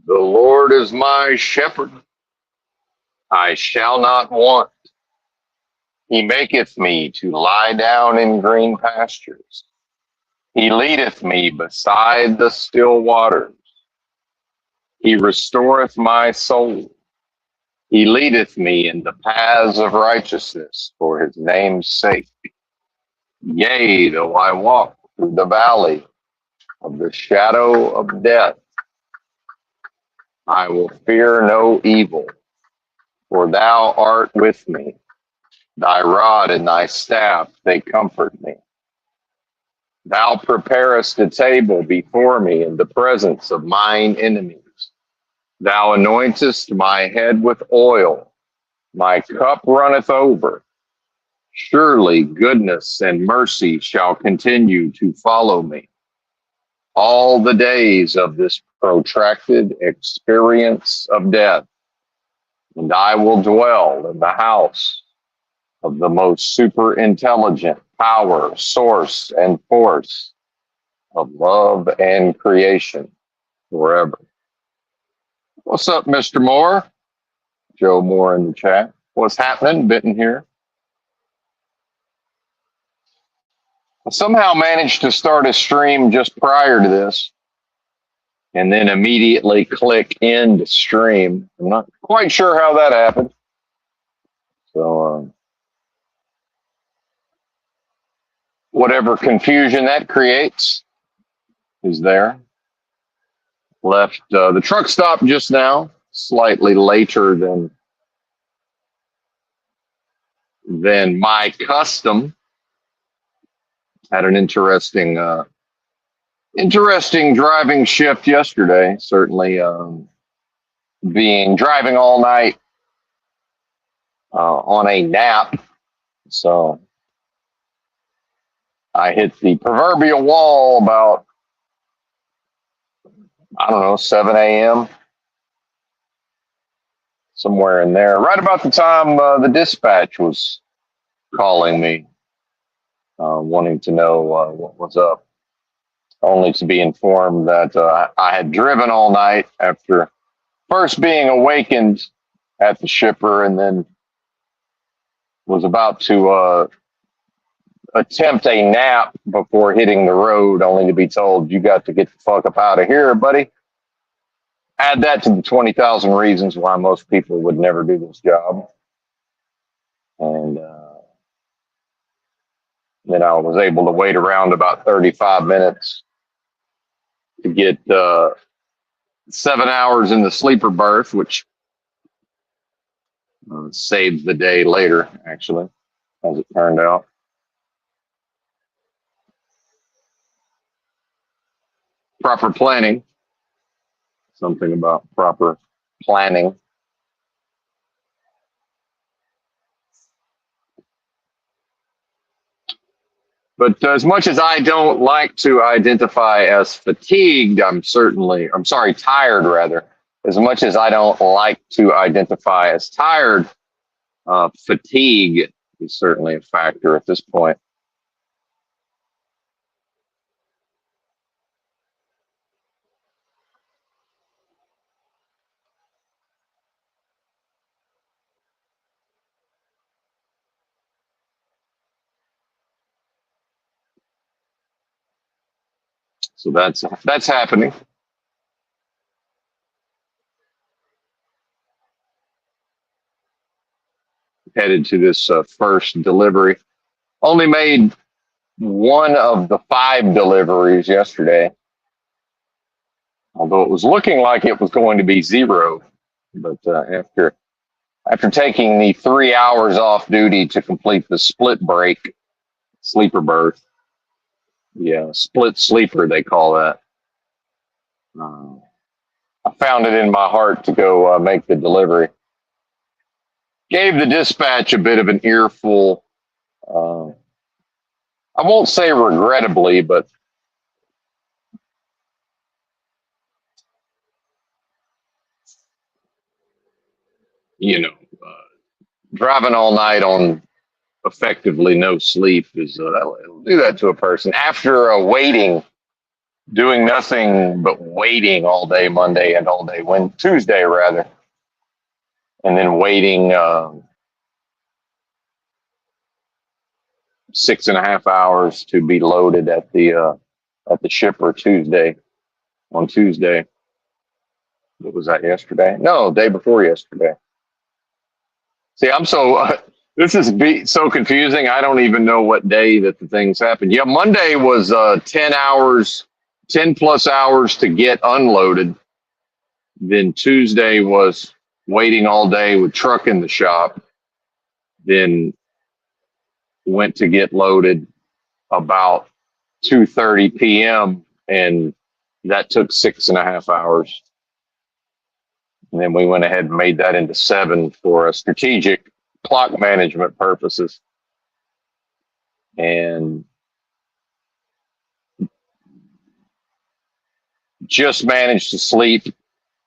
The Lord is my shepherd, I shall not want. He maketh me to lie down in green pastures. He leadeth me beside the still waters. He restoreth my soul. He leadeth me in the paths of righteousness for his name's sake. Yea, though I walk through the valley of the shadow of death, I will fear no evil, for thou art with me. Thy rod and thy staff, they comfort me. Thou preparest a table before me in the presence of mine enemies. Thou anointest my head with oil. My cup runneth over. Surely goodness and mercy shall continue to follow me all the days of this protracted experience of death, and I will dwell in the house of the most super intelligent power, source, and force of love and creation forever. What's up, Mr. Moore? Joe Moore in the chat. What's happening? Benton here. I somehow managed to start a stream just prior to this and then immediately click end stream. I'm not quite sure how that happened. So, whatever confusion that creates is there. Left the truck stop just now, slightly later than my custom. Had an interesting driving shift yesterday. Certainly, driving all night on a nap, so I hit the proverbial wall about, I don't know, 7 a.m. somewhere in there. Right about the time the dispatch was calling me, wanting to know what was up, only to be informed that I had driven all night after first being awakened at the shipper and then was about to attempt a nap before hitting the road, only to be told, you got to get the fuck up out of here, buddy. Add that to the 20,000 reasons why most people would never do this job. And then I was able to wait around about 35 minutes to get 7 hours in the sleeper berth, which saved the day later, actually, as it turned out. Proper planning. Something about proper planning. But as much as I don't like to identify as fatigued, tired rather. As much as I don't like to identify as tired, fatigue is certainly a factor at this point. So that's happening. Headed to this first delivery. Only made one of the 5 deliveries yesterday, although it was looking like it was going to be 0. But after taking the 3 hours off duty to complete the split break sleeper berth, split sleeper they call that, I found it in my heart to go make the delivery. Gave the dispatch a bit of an earful. I won't say regrettably, but driving all night on effectively no sleep is it'll do that to a person after waiting doing nothing but waiting all day Monday and all day Tuesday rather, and then waiting 6.5 hours to be loaded at the shipper on Tuesday. What was that, yesterday? No, day before yesterday. See, I'm so this is so confusing. I don't even know what day that the things happened. Yeah, Monday was 10 hours, 10+ hours to get unloaded. Then Tuesday was waiting all day with truck in the shop. Then went to get loaded about 2:30 p.m. and that took 6.5 hours. And then we went ahead and made that into 7 for strategic clock management purposes. And just managed to sleep,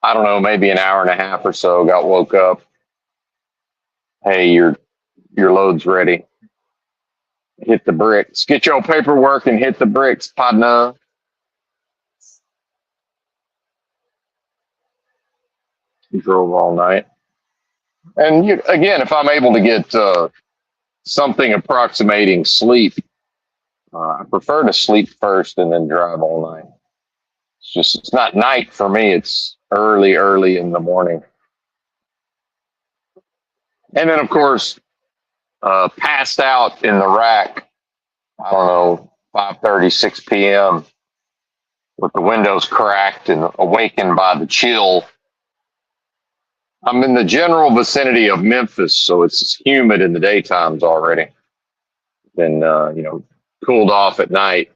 I don't know, maybe an hour and a half or so. Got woke up. Hey, your load's ready. Hit the bricks. Get your paperwork and hit the bricks, partner. Drove all night. And again, if I'm able to get something approximating sleep, I prefer to sleep first and then drive all night. It's not night for me. It's early in the morning. And then, of course, passed out in the rack, I don't know, 5:30, 6 p.m. with the windows cracked and awakened by the chill. I'm in the general vicinity of Memphis, so it's humid in the daytimes already. Then, cooled off at night.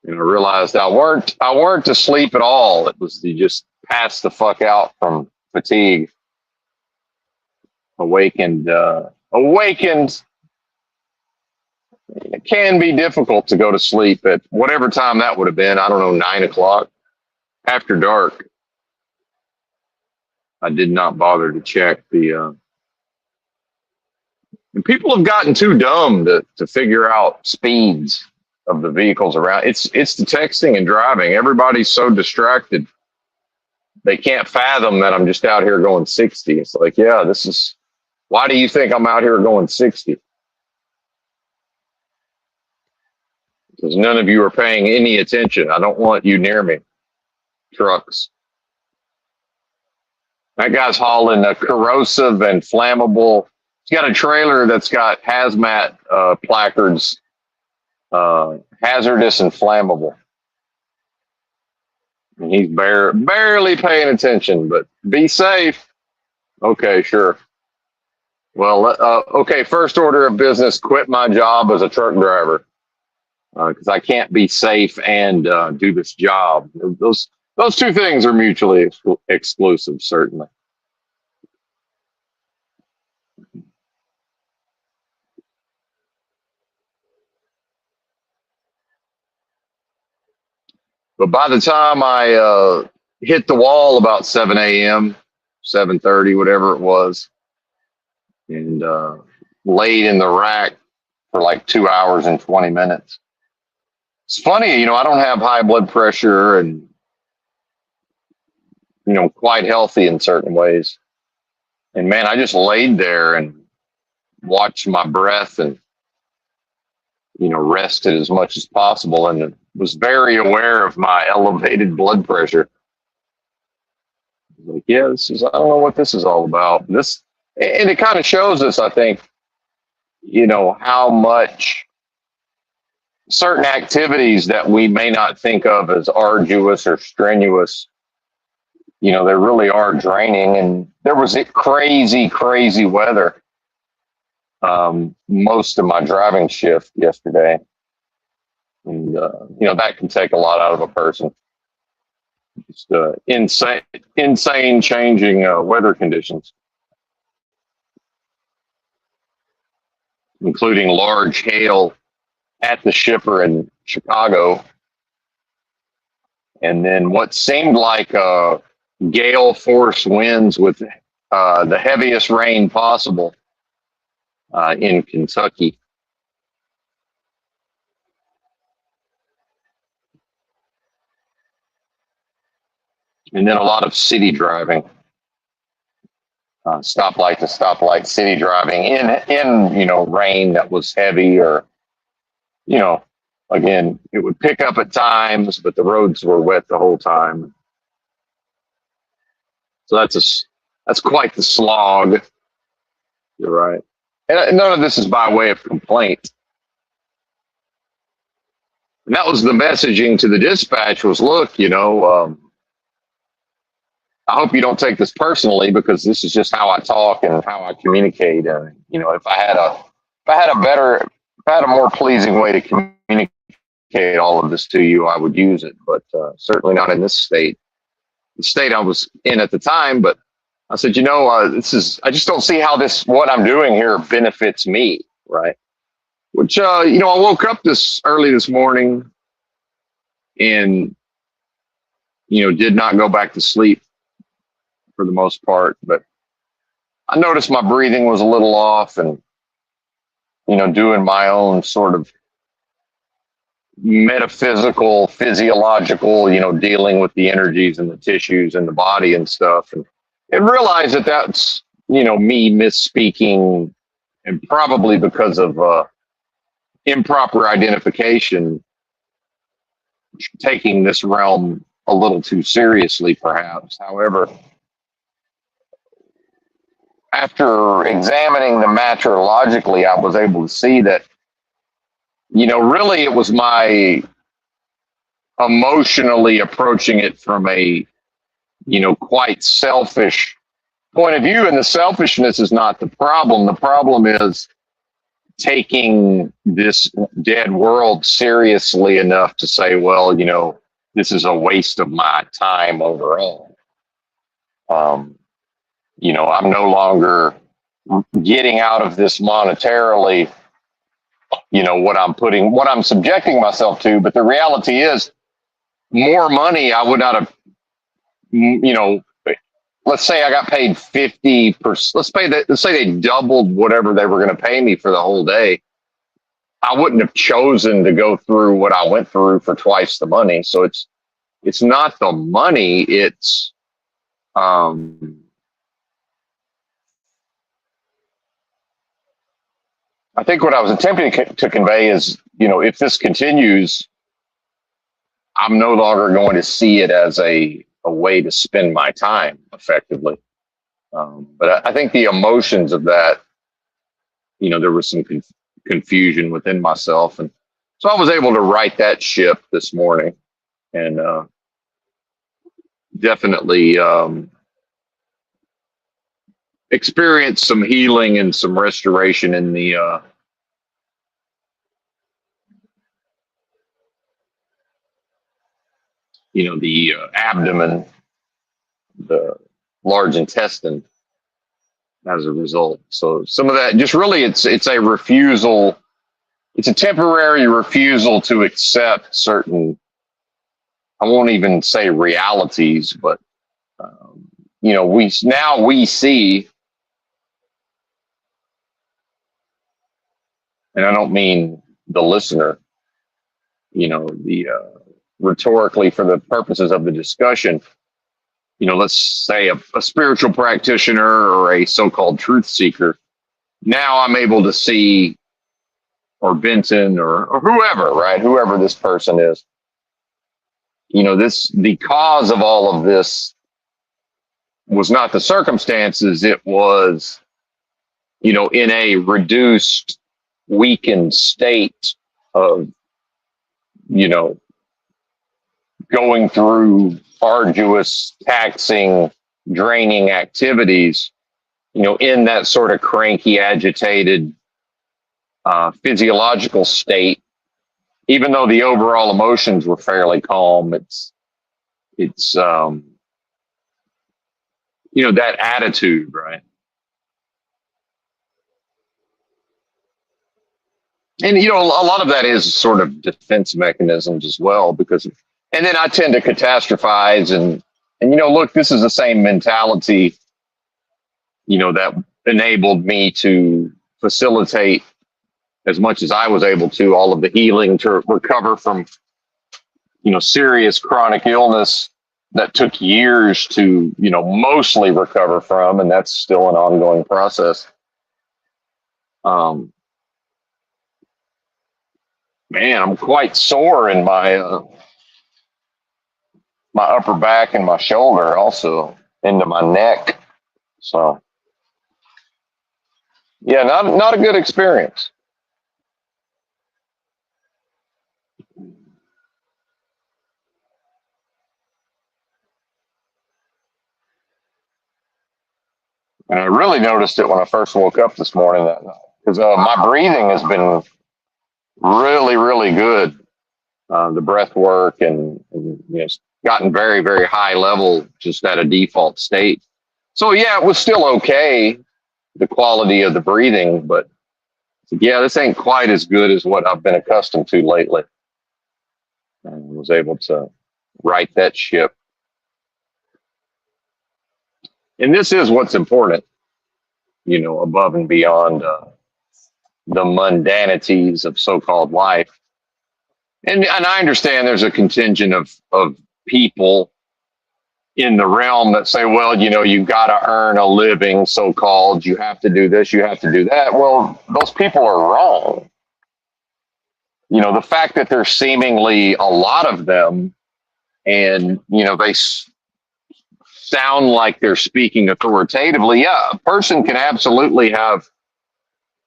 And I realized I weren't asleep at all. It was just passed the fuck out from fatigue. Awakened. It can be difficult to go to sleep at whatever time that would have been. I don't know, 9 o'clock after dark. I did not bother to check the. And people have gotten too dumb to figure out speeds of the vehicles around. It's the texting and driving. Everybody's so distracted. They can't fathom that I'm just out here going 60. It's like, yeah, why do you think I'm out here going 60? Because none of you are paying any attention. I don't want you near me. Trucks. That guy's hauling a corrosive and flammable. He's got a trailer that's got hazmat placards, hazardous and flammable. And he's barely paying attention, but be safe. Okay, sure. Well, okay, first order of business, quit my job as a truck driver because I can't be safe and do this job. Those two things are mutually exclusive, certainly. But by the time I hit the wall about 7 a.m., 7:30, whatever it was, and laid in the rack for like 2 hours and 20 minutes. It's funny, I don't have high blood pressure and, quite healthy in certain ways. And man, I just laid there and watched my breath and, rested as much as possible and was very aware of my elevated blood pressure. Like, yeah, I don't know what this is all about. And it kind of shows us, I think, how much certain activities that we may not think of as arduous or strenuous, they really are draining. And there was crazy, crazy weather most of my driving shift yesterday. And, that can take a lot out of a person. Just insane changing weather conditions, including large hail at the shipper in Chicago. And then what seemed like gale force winds with the heaviest rain possible in Kentucky. and then a lot of city driving, stoplight to stoplight, city driving in rain that was heavy, or you know, again, it would pick up at times, but the roads were wet the whole time. So that's quite the slog. You're right, and none of this is by way of complaint. And that was the messaging to the dispatch was, look, I hope you don't take this personally, because this is just how I talk and how I communicate. And if I had a more pleasing way to communicate all of this to you, I would use it. But certainly not in this state, the state I was in at the time. But I said, I just don't see how what I'm doing here benefits me, right? Which I woke up early this morning and did not go back to sleep for the most part, but I noticed my breathing was a little off, and doing my own sort of metaphysical, physiological, dealing with the energies and the tissues and the body and stuff, and realized that that's me misspeaking, and probably because of improper identification, taking this realm a little too seriously, perhaps. However, after examining the matter logically, I was able to see that, really it was my emotionally approaching it from a, quite selfish point of view. And the selfishness is not the problem. The problem is taking this dead world seriously enough to say, well, this is a waste of my time overall. I'm no longer getting out of this monetarily, what I'm subjecting myself to. But the reality is, more money I would not have, let's say I got paid 50%. Let's say they doubled whatever they were going to pay me for the whole day. I wouldn't have chosen to go through what I went through for twice the money. So it's not the money. It's, I think what I was attempting to convey is, if this continues, I'm no longer going to see it as a way to spend my time effectively. But I think the emotions of that, there was some confusion within myself. And so I was able to right that ship this morning, and definitely experience some healing and some restoration in the abdomen, the large intestine, as a result. So some of that, just really, it's a refusal. It's a temporary refusal to accept certain, I won't even say realities, but we see, and I don't mean the listener, rhetorically, for the purposes of the discussion, let's say a spiritual practitioner or a so-called truth seeker. Now I'm able to see, or Benton or whoever, right? Whoever this person is, the cause of all of this was not the circumstances. It was, in a reduced, weakened state of, going through arduous, taxing, draining activities, in that sort of cranky, agitated, physiological state. Even though the overall emotions were fairly calm, it's that attitude, right? And a lot of that is sort of defense mechanisms as well, and then I tend to catastrophize, and look, this is the same mentality, that enabled me to facilitate, as much as I was able to, all of the healing to recover from, serious chronic illness, that took years to, mostly recover from, and that's still an ongoing process. Um, Man, I'm quite sore in my upper back and my shoulder, also into my neck. So yeah, not a good experience. And I really noticed it when I first woke up this morning that night because my breathing has been really, really good. The breath work and it's gotten very, very high level just at a default state. So yeah, it was still okay, the quality of the breathing, but yeah, this ain't quite as good as what I've been accustomed to lately. And was able to right that ship. And this is what's important, above and beyond the mundanities of so-called life. And I understand there's a contingent of people in the realm that say, well, you got to earn a living, so-called. You have to do this, you have to do that. Well, those people are wrong. The fact that there's seemingly a lot of them, and they sound like they're speaking authoritatively. Yeah, a person can absolutely have.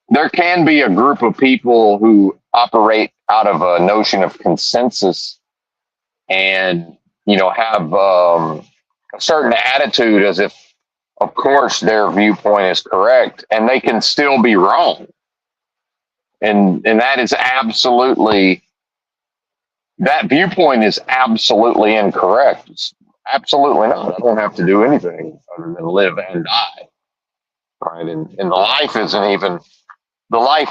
There can be a group of people who operate out of a notion of consensus and have a certain attitude as if, of course, their viewpoint is correct, and they can still be wrong. And that is absolutely, that viewpoint is absolutely incorrect. It's absolutely not. I don't have to do anything other than live and die, right? And the life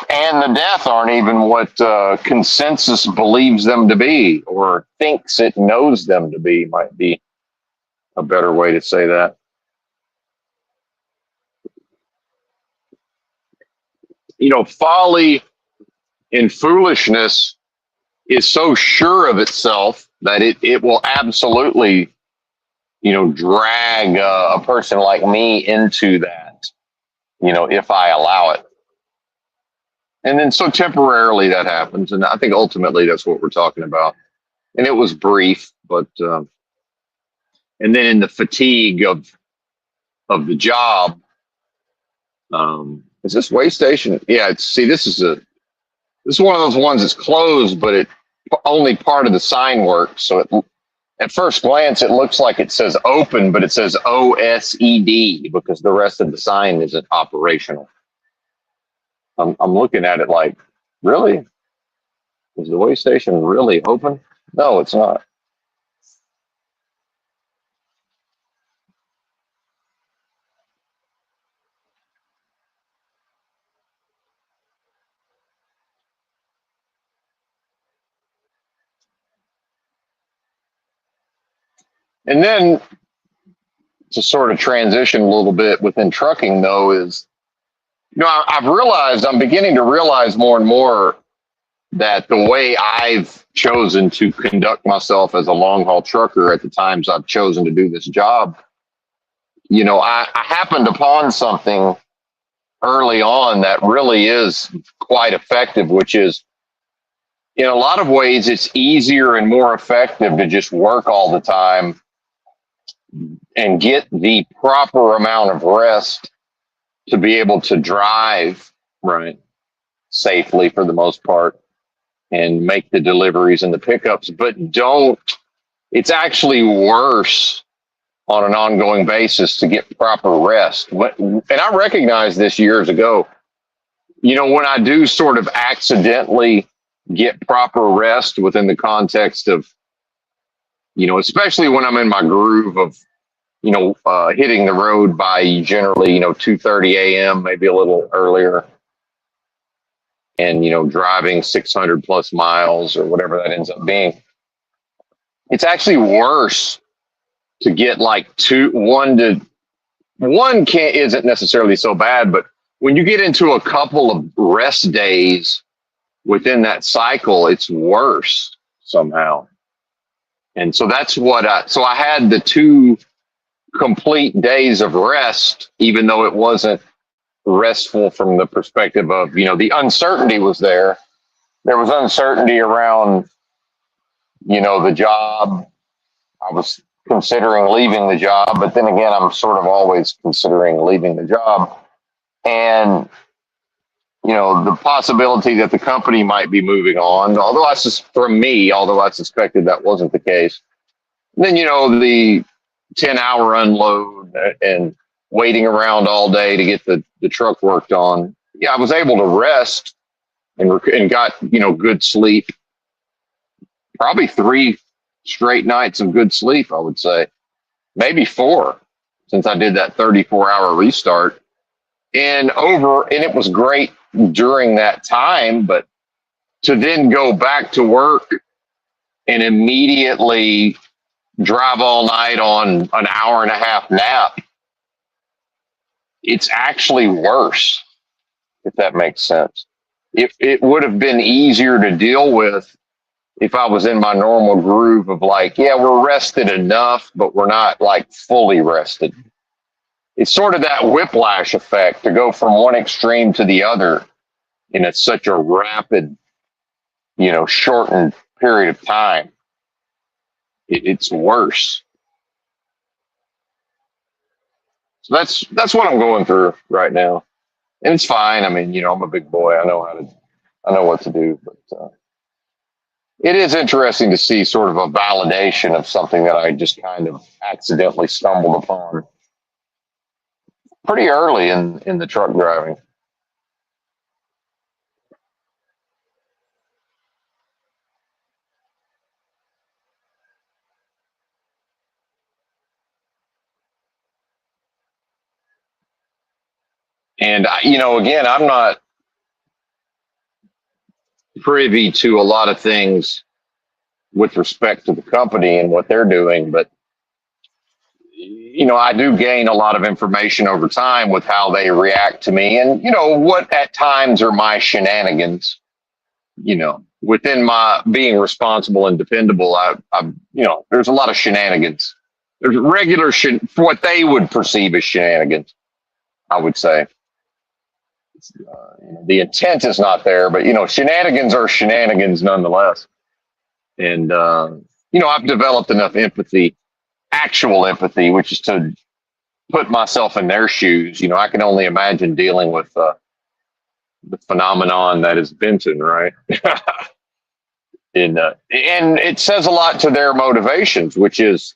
and the death aren't even what consensus believes them to be or thinks it knows them to be, might be a better way to say that. Folly and foolishness is so sure of itself that it will absolutely, drag a person like me into that, if I allow it. And then so temporarily that happens. And I think ultimately that's what we're talking about. And it was brief, but, and then in the fatigue of the job, is this way station? Yeah, this is one of those ones that's closed, but it only part of the sign works. So at first glance, it looks like it says open, but it says OSED because the rest of the sign isn't operational. I'm looking at it like, really? Is the way station really open? No, it's not. And then to sort of transition a little bit within trucking, though, is, I'm beginning to realize more and more that the way I've chosen to conduct myself as a long haul trucker at the times I've chosen to do this job, I happened upon something early on that really is quite effective, which is, in a lot of ways, it's easier and more effective to just work all the time and get the proper amount of rest to be able to drive, right, safely for the most part and make the deliveries and the pickups. But it's actually worse on an ongoing basis to get proper rest. And I recognized this years ago, when I do sort of accidentally get proper rest within the context of, especially when I'm in my groove of, hitting the road by generally, 2:30 a.m., maybe a little earlier, and, driving 600 plus miles or whatever that ends up being. It's actually worse to get like one isn't necessarily so bad, but when you get into a couple of rest days within that cycle, it's worse somehow. And so that's what so I had the 2 complete days of rest, even though it wasn't restful from the perspective of, the uncertainty was there. There was uncertainty around, the job. I was considering leaving the job, but then again, I'm sort of always considering leaving the job. And, the possibility that the company might be moving on, although although I suspected that wasn't the case. And then, the 10-hour unload and waiting around all day to get the truck worked on. Yeah, I was able to rest and got, good sleep, probably 3 straight nights of good sleep, I would say, maybe 4, since I did that 34-hour restart. And it was great during that time, but to then go back to work and immediately drive all night on an hour-and-a-half nap, it's actually worse, if that makes sense. It would have been easier to deal with if I was in my normal groove of like, yeah, we're rested enough, but we're not like fully rested. It's sort of that whiplash effect to go from one extreme to the other in such a rapid, shortened period of time. It's worse. So that's what I'm going through right now, and it's fine. I mean, I'm a big boy. I know what to do, but it is interesting to see sort of a validation of something that I just kind of accidentally stumbled upon pretty early in the truck driving. And again, I'm not privy to a lot of things with respect to the company and what they're doing, but I do gain a lot of information over time with how they react to me, and what at times are my shenanigans. Within my being responsible and dependable, there's a lot of shenanigans. There's regular for what they would perceive as shenanigans, I would say. The intent is not there, but shenanigans are shenanigans nonetheless. And I've developed enough empathy, actual empathy, which is to put myself in their shoes. I can only imagine dealing with the phenomenon that is Benton, right? And it says a lot to their motivations, which is,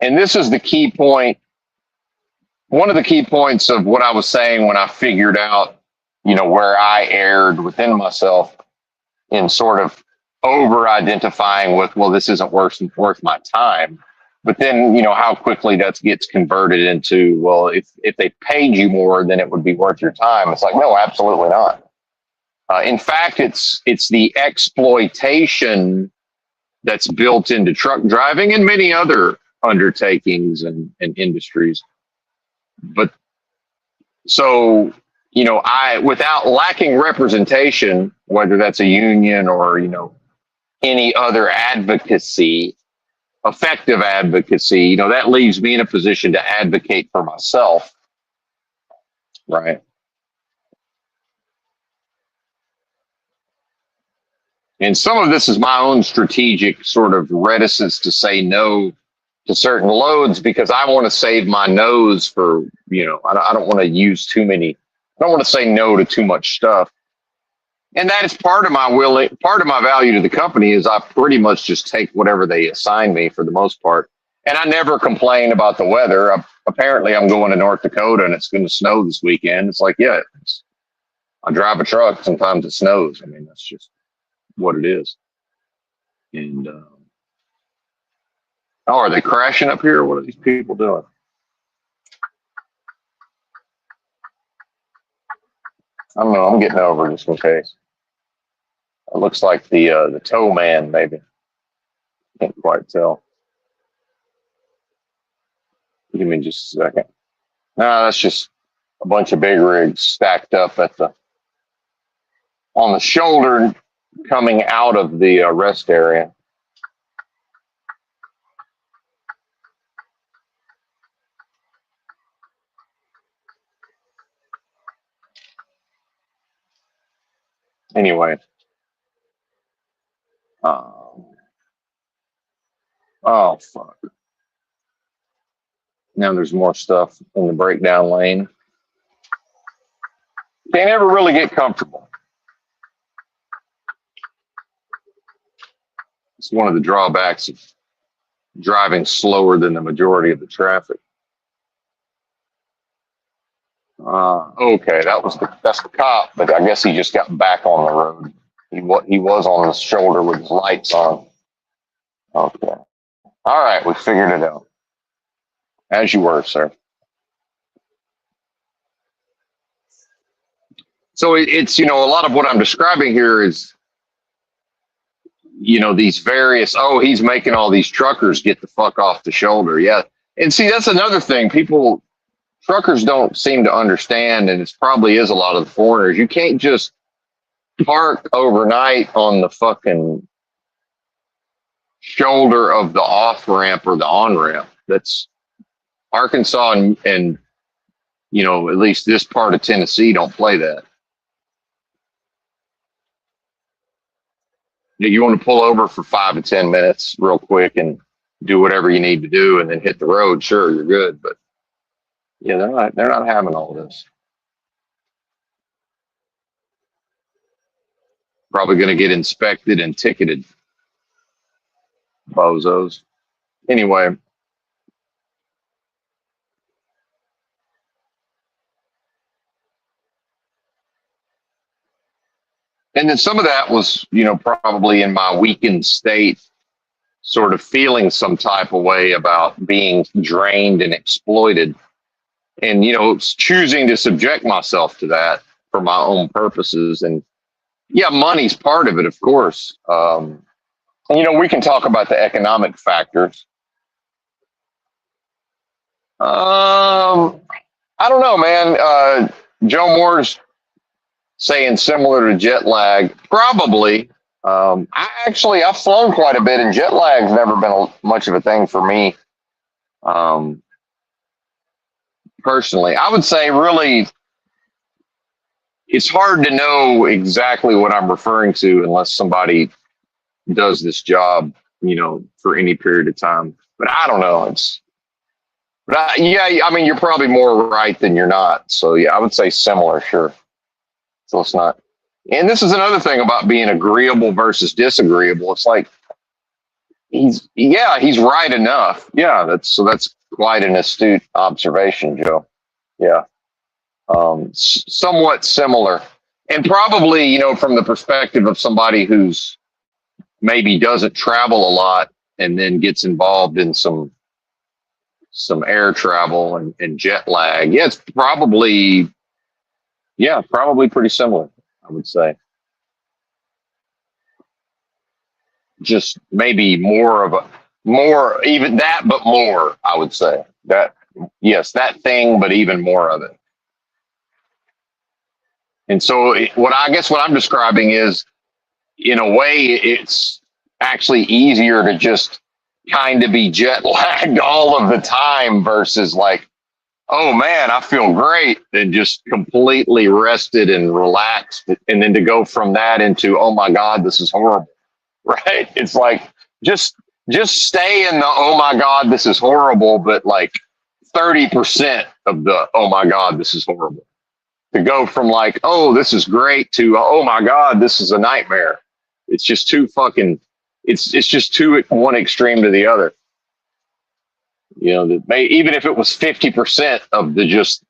and this is the key point. One of the key points of what I was saying when I figured out, where I erred within myself in sort of over identifying with, well, this isn't worth my time. But then, how quickly that gets converted into, well, if they paid you more, then it would be worth your time. It's like, no, absolutely not. In fact, it's the exploitation that's built into truck driving and many other undertakings and industries. But so, without lacking representation, whether that's a union or, any other advocacy, effective advocacy, that leaves me in a position to advocate for myself, right? And some of this is my own strategic sort of reticence to say no to certain loads because I want to save my nose for, I don't want to use too many, I don't want to say no to too much stuff. And that is part of my value to the company is I pretty much just take whatever they assign me for the most part. And I never complain about the weather. Apparently I'm going to North Dakota and it's going to snow this weekend. It's like, yeah, I drive a truck. Sometimes it snows. I mean, that's just what it is. And, are they crashing up here? What are these people doing? I don't know. I'm getting over just in case. It looks like the tow man, maybe. Can't quite tell. Give me just a second. No, that's just a bunch of big rigs stacked up on the shoulder coming out of the rest area. Anyway, um, oh fuck. Now there's more stuff in the breakdown lane. Can't ever really get comfortable. It's one of the drawbacks of driving slower than the majority of the traffic. Okay, that's the cop, but I guess he just got back on the road. He was on the shoulder with his lights on. Okay, all right, we figured it out. As you were, sir. So it's a lot of what I'm describing here is these various. Oh, he's making all these truckers get the fuck off the shoulder. Yeah, and see that's another thing. Truckers don't seem to understand, and it probably is a lot of the foreigners. You can't just park overnight on the fucking shoulder of the off ramp or the on ramp. That's Arkansas and at least this part of Tennessee don't play that. You want to pull over for 5 to 10 minutes real quick and do whatever you need to do and then hit the road. Sure, you're good. But yeah, they're not having all this. Probably going to get inspected and ticketed. Bozos. Anyway. And then some of that was, probably in my weakened state, sort of feeling some type of way about being drained and exploited. And, choosing to subject myself to that for my own purposes. And yeah, money's part of it, of course. We can talk about the economic factors. I don't know, man. Joe Moore's saying similar to jet lag. Probably. I've flown quite a bit, and jet lag's never been much of a thing for me. Personally, I would say really it's hard to know exactly what I'm referring to unless somebody does this job, for any period of time. But I don't know. Yeah, I mean, you're probably more right than you're not. So yeah, I would say similar, sure. So it's not. And this is another thing about being agreeable versus disagreeable. It's like he's right enough. Yeah, that's quite an astute observation, Joe. Yeah. Somewhat similar. And probably, from the perspective of somebody who's maybe doesn't travel a lot and then gets involved in some air travel and jet lag. Yeah, it's probably pretty similar, I would say. Just maybe more even that, but more, I would say. That yes, that thing, but even more of it. And so what I'm describing is in a way it's actually easier to just kind of be jet lagged all of the time versus like, oh man, I feel great, and just completely rested and relaxed. And then to go from that into, oh my God, this is horrible. Right? It's like just stay in the oh my God, this is horrible, but like 30% of the oh my God, this is horrible. To go from like, oh, this is great to oh my God, this is a nightmare. It's just too fucking it's just too one extreme to the other. Even if it was 50% of the just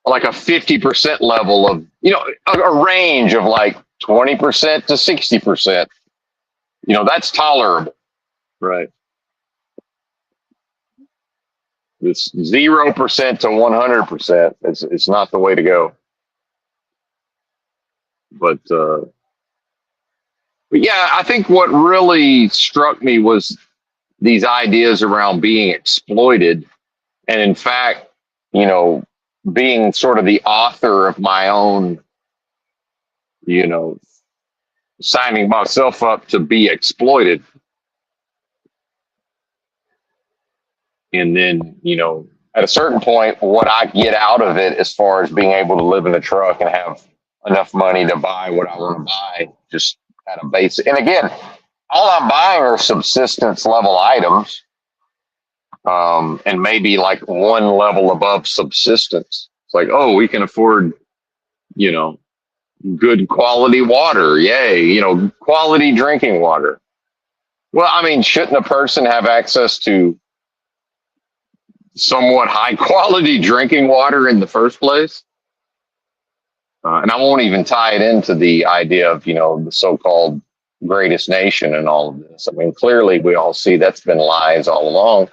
like a 50% level of, a range of like 20% to 60%, that's tolerable, right? It's 0% to 100%. It's not the way to go. But yeah, I think what really struck me was these ideas around being exploited. And in fact, being sort of the author of my own, signing myself up to be exploited. And then, at a certain point, what I get out of it as far as being able to live in a truck and have enough money to buy what I want to buy, just at a basic. And again, all I'm buying are subsistence level items, and maybe like one level above subsistence. It's like, oh, we can afford, you know, good quality water. Yay. Quality drinking water. Well, I mean, shouldn't a person have access to somewhat high quality drinking water in the first place? And I won't even tie it into the idea of, the so-called greatest nation and all of this. I mean, clearly we all see that's been lies all along.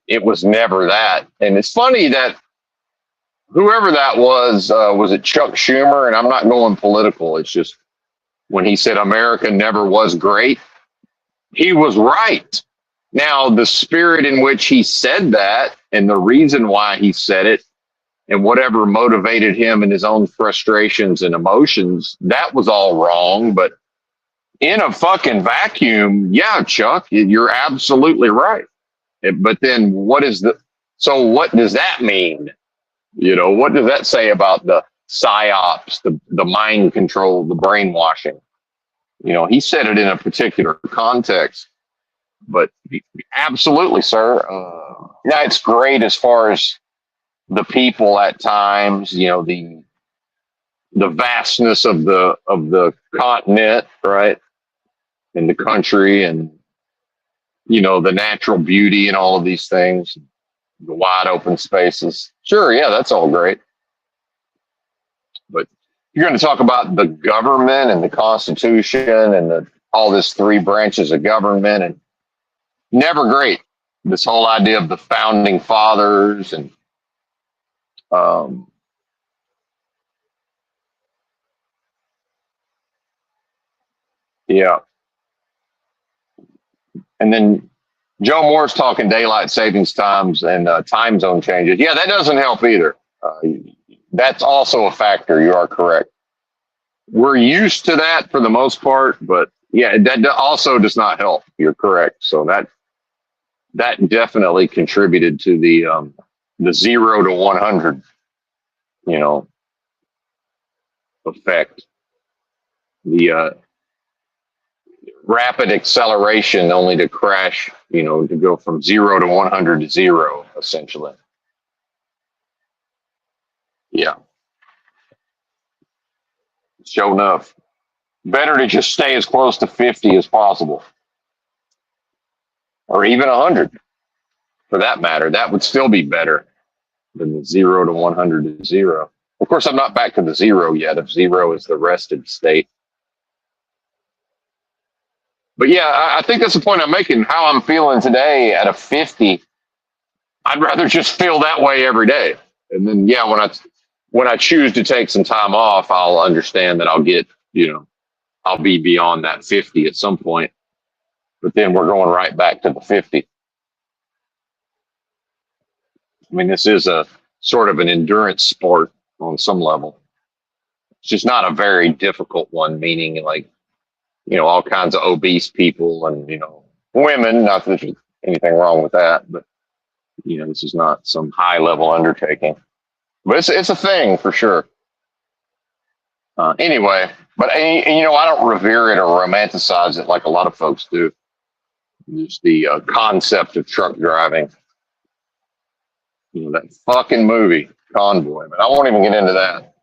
It was never that. And it's funny that whoever that was it Chuck Schumer? And I'm not going political. It's just when he said America never was great, he was right. Now, the spirit in which he said that and the reason why he said it and whatever motivated him and his own frustrations and emotions, that was all wrong. But in a fucking vacuum, yeah, Chuck, you're absolutely right. But then what does that mean? What does that say about the psyops, the mind control, the brainwashing? He said it in a particular context, but absolutely, sir. Yeah, it's great as far as the people at times, the vastness of the continent, right? And the country and, the natural beauty and all of these things, the wide open spaces. Sure. Yeah, that's all great. But you're going to talk about the government and the Constitution and all this three branches of government, and never great. This whole idea of the founding fathers and, yeah. And then Joe Moore's talking daylight savings times and time zone changes. Yeah, that doesn't help either. That's also a factor. You are correct. We're used to that for the most part, but yeah, that also does not help. You're correct. So that definitely contributed to the 0 to 100, effect. The rapid acceleration only to crash, to go from 0 to 100 to 0, essentially. Yeah. Sure enough. Better to just stay as close to 50 as possible, or even 100 for that matter. That would still be better than the 0 to 100 to 0. Of course, I'm not back to the 0 yet. If 0 is the rested state. But yeah, I think that's the point I'm making. How I'm feeling today at a 50, I'd rather just feel that way every day. And then, yeah, when I choose to take some time off, I'll understand that I'll get, I'll be beyond that 50 at some point. But then we're going right back to the 50. I mean, this is a sort of an endurance sport on some level. It's just not a very difficult one, meaning like, all kinds of obese people and, women, not that there's anything wrong with that, but, this is not some high level undertaking, but it's a thing for sure. Anyway, but, I don't revere it or romanticize it like a lot of folks do. Just the concept of truck driving. That fucking movie, Convoy, but I won't even get into that.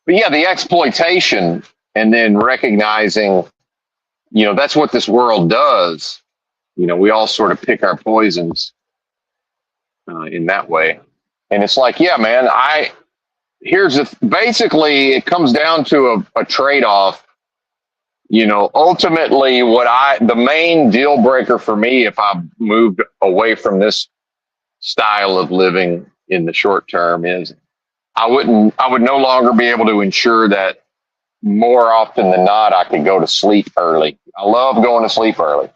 But yeah, the exploitation and then recognizing, that's what this world does. We all sort of pick our poisons in that way. And it's like, yeah, man, basically it comes down to a trade-off. Ultimately the main deal breaker for me, if I moved away from this style of living in the short term, is I would no longer be able to ensure that more often than not, I could go to sleep early. I love going to sleep early.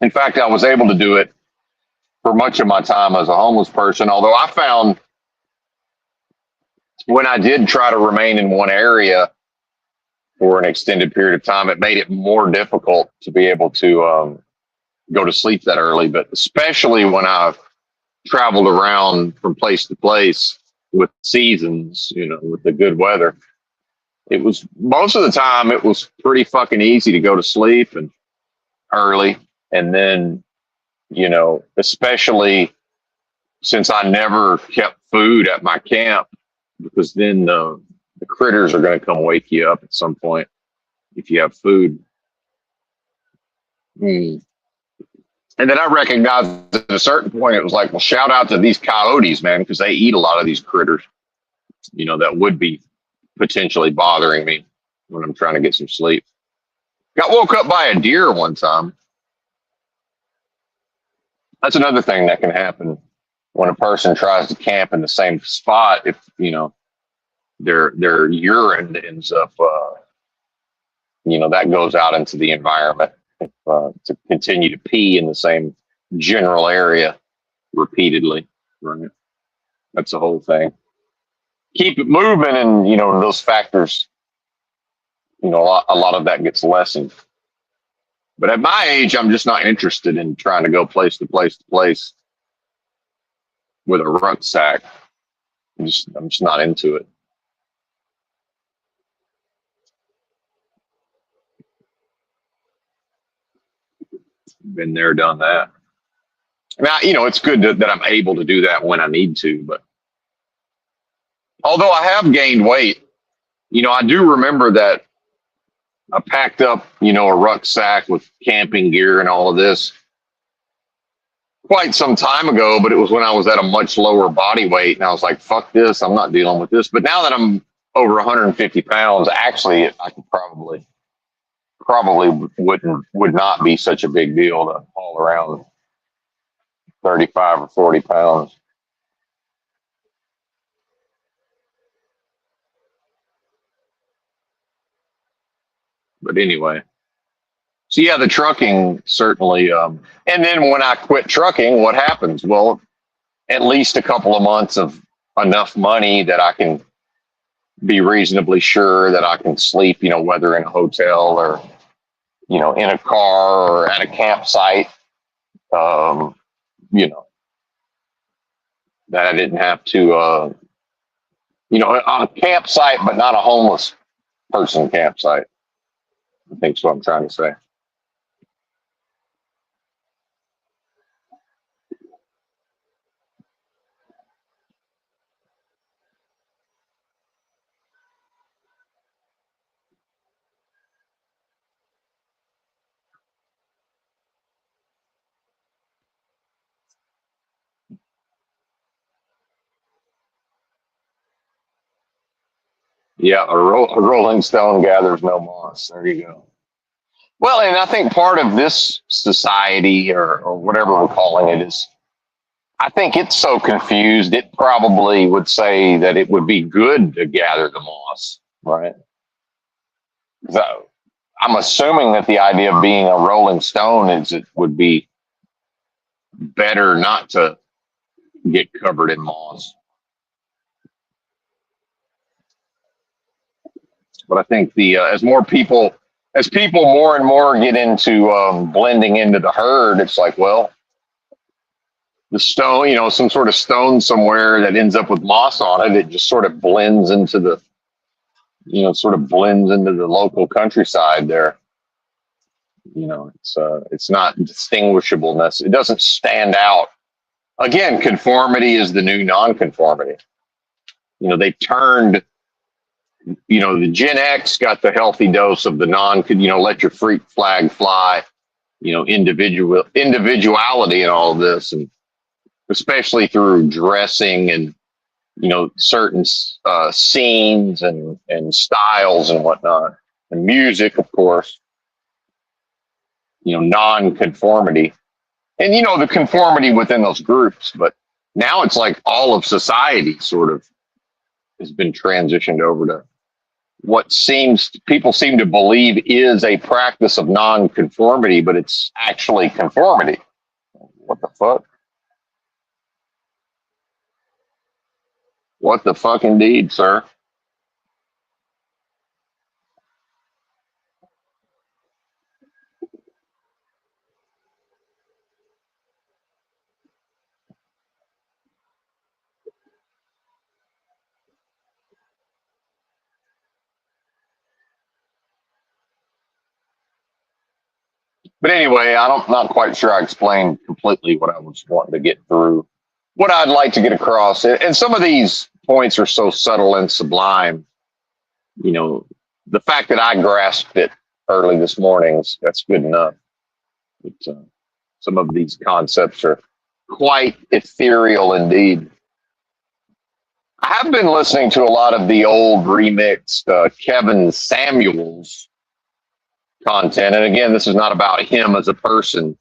In fact, I was able to do it for much of my time as a homeless person, although I found when I did try to remain in one area for an extended period of time, it made it more difficult to be able to go to sleep that early, but especially when I've traveled around from place to place with seasons, with the good weather, it was most of the time it was pretty fucking easy to go to sleep and early. And then, especially since I never kept food at my camp, because then the critters are going to come wake you up at some point if you have food. Mm. And then I recognized at a certain point, it was like, well, shout out to these coyotes, man, because they eat a lot of these critters, that would be potentially bothering me when I'm trying to get some sleep. Got woke up by a deer one time. That's another thing that can happen when a person tries to camp in the same spot. If their urine ends up, that goes out into the environment. If, to continue to pee in the same general area repeatedly, right? That's the whole thing. Keep it moving, and those factors. A lot of that gets lessened. But at my age, I'm just not interested in trying to go place to place to place with a rucksack. I'm just not into it. Been there, done that. Now, it's good that I'm able to do that when I need to. But although I have gained weight, I do remember that I packed up, a rucksack with camping gear and all of this quite some time ago, but it was when I was at a much lower body weight, and I was like, fuck this, I'm not dealing with this. But now that I'm over 150 pounds, actually, I could probably would not be such a big deal to haul around 35 or 40 pounds. But anyway, so yeah, the trucking certainly. And then when I quit trucking, what happens? Well, at least a couple of months of enough money that I can be reasonably sure that I can sleep, whether in a hotel or, in a car or at a campsite, um, you know, that I didn't have to, on a campsite, but not a homeless person campsite. I think is what I'm trying to say. Yeah, a rolling stone gathers no moss. There you go. Well, and I think part of this society or whatever we're calling it is, I think it's so confused, it probably would say that it would be good to gather the moss, right? So I'm assuming that the idea of being a rolling stone is it would be better not to get covered in moss. But I think the as people more and more get into blending into the herd, it's like, well, the stone, some sort of stone somewhere that ends up with moss on it, it just sort of blends into the local countryside there. It's not distinguishableness. It doesn't stand out. Again, conformity is the new non-conformity. They turned, the Gen X got the healthy dose of the let your freak flag fly, individuality and all of this, and especially through dressing and certain scenes and styles and whatnot, and music, of course. Non-conformity, and the conformity within those groups. But now it's like all of society sort of has been transitioned over to what people seem to believe is a practice of non-conformity, but it's actually conformity. What the fuck? What the fuck indeed, sir? But anyway, not quite sure I explained completely what I was wanting to get through. What I'd like to get across, and some of these points are so subtle and sublime. You know, the fact that I grasped it early this morning, that's good enough. But, some of these concepts are quite ethereal indeed. I have been listening to a lot of the old remixed Kevin Samuels content. And again, this is not about him as a person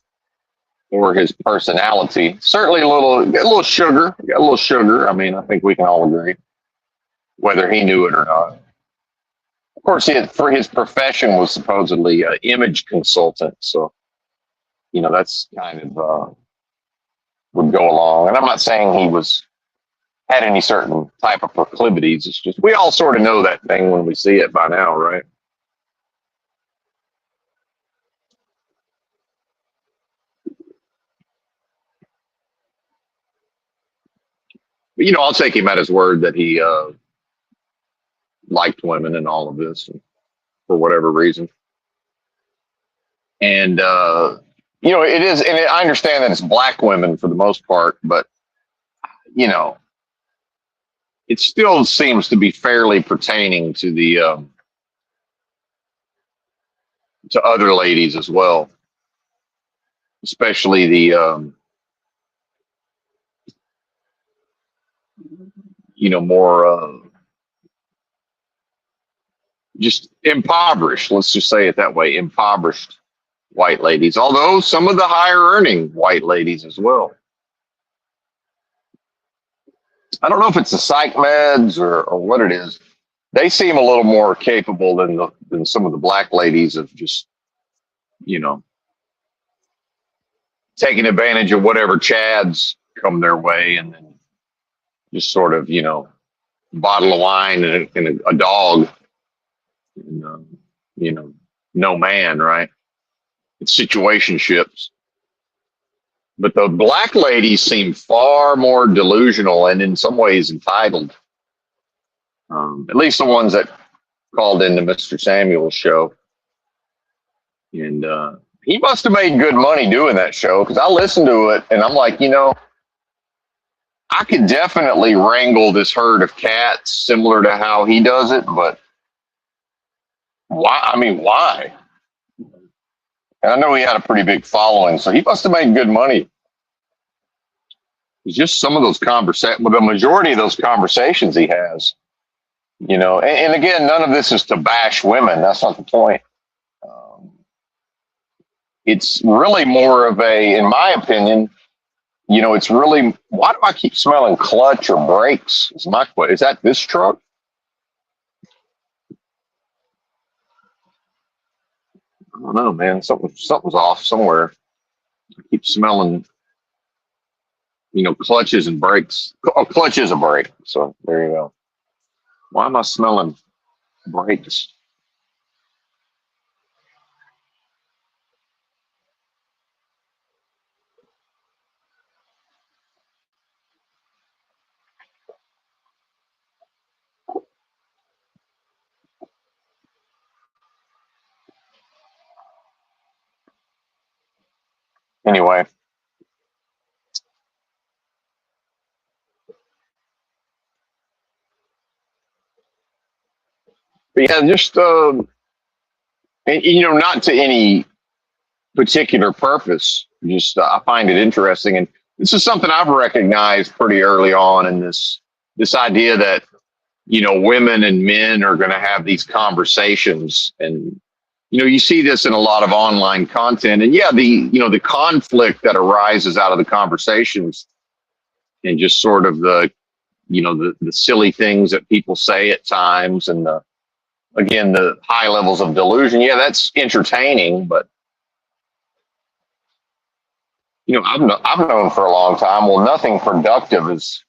or his personality. Certainly got a little sugar. Got a little sugar. I mean, I think we can all agree, whether he knew it or not. Of course, for his profession was supposedly an image consultant. So, that's kind of would go along. And I'm not saying he had any certain type of proclivities. It's just we all sort of know that thing when we see it by now, right? But, I'll take him at his word that he liked women and all of this for whatever reason. And it is, and I understand that it's black women for the most part, but you know, it still seems to be fairly pertaining to the to other ladies as well, especially the more just impoverished. Let's just say it that way: impoverished white ladies. Although some of the higher earning white ladies as well. I don't know if it's the psych meds or what it is. They seem a little more capable than some of the black ladies of just, taking advantage of whatever chads come their way and then just sort of, bottle of wine and a dog, and, no man, right? It's situationships. But the black ladies seem far more delusional and in some ways entitled. At least the ones that called into Mr. Samuel's show. And he must have made good money doing that show because I listened to it and I'm like, I could definitely wrangle this herd of cats similar to how he does it, but why? I mean, why? And I know he had a pretty big following, so he must have made good money. It's just some of those conversations, well, the majority of those conversations he has, and again, none of this is to bash women. That's not the point. It's really more of in my opinion, it's really, why do I keep smelling clutch or brakes? Is my question. Is that this truck? I don't know, man. Something's off somewhere. I keep smelling, clutches and brakes. Oh, clutch is a brake. So there you go. Why am I smelling brakes? Anyway. But yeah, just not to any particular purpose. Just I find it interesting, and this is something I've recognized pretty early on in this idea that women and men are going to have these conversations, and you see this in a lot of online content, and yeah, the conflict that arises out of the conversations, and just sort of the silly things that people say at times, and again, the high levels of delusion. Yeah, that's entertaining, but I've known for a long time. Well, nothing productive is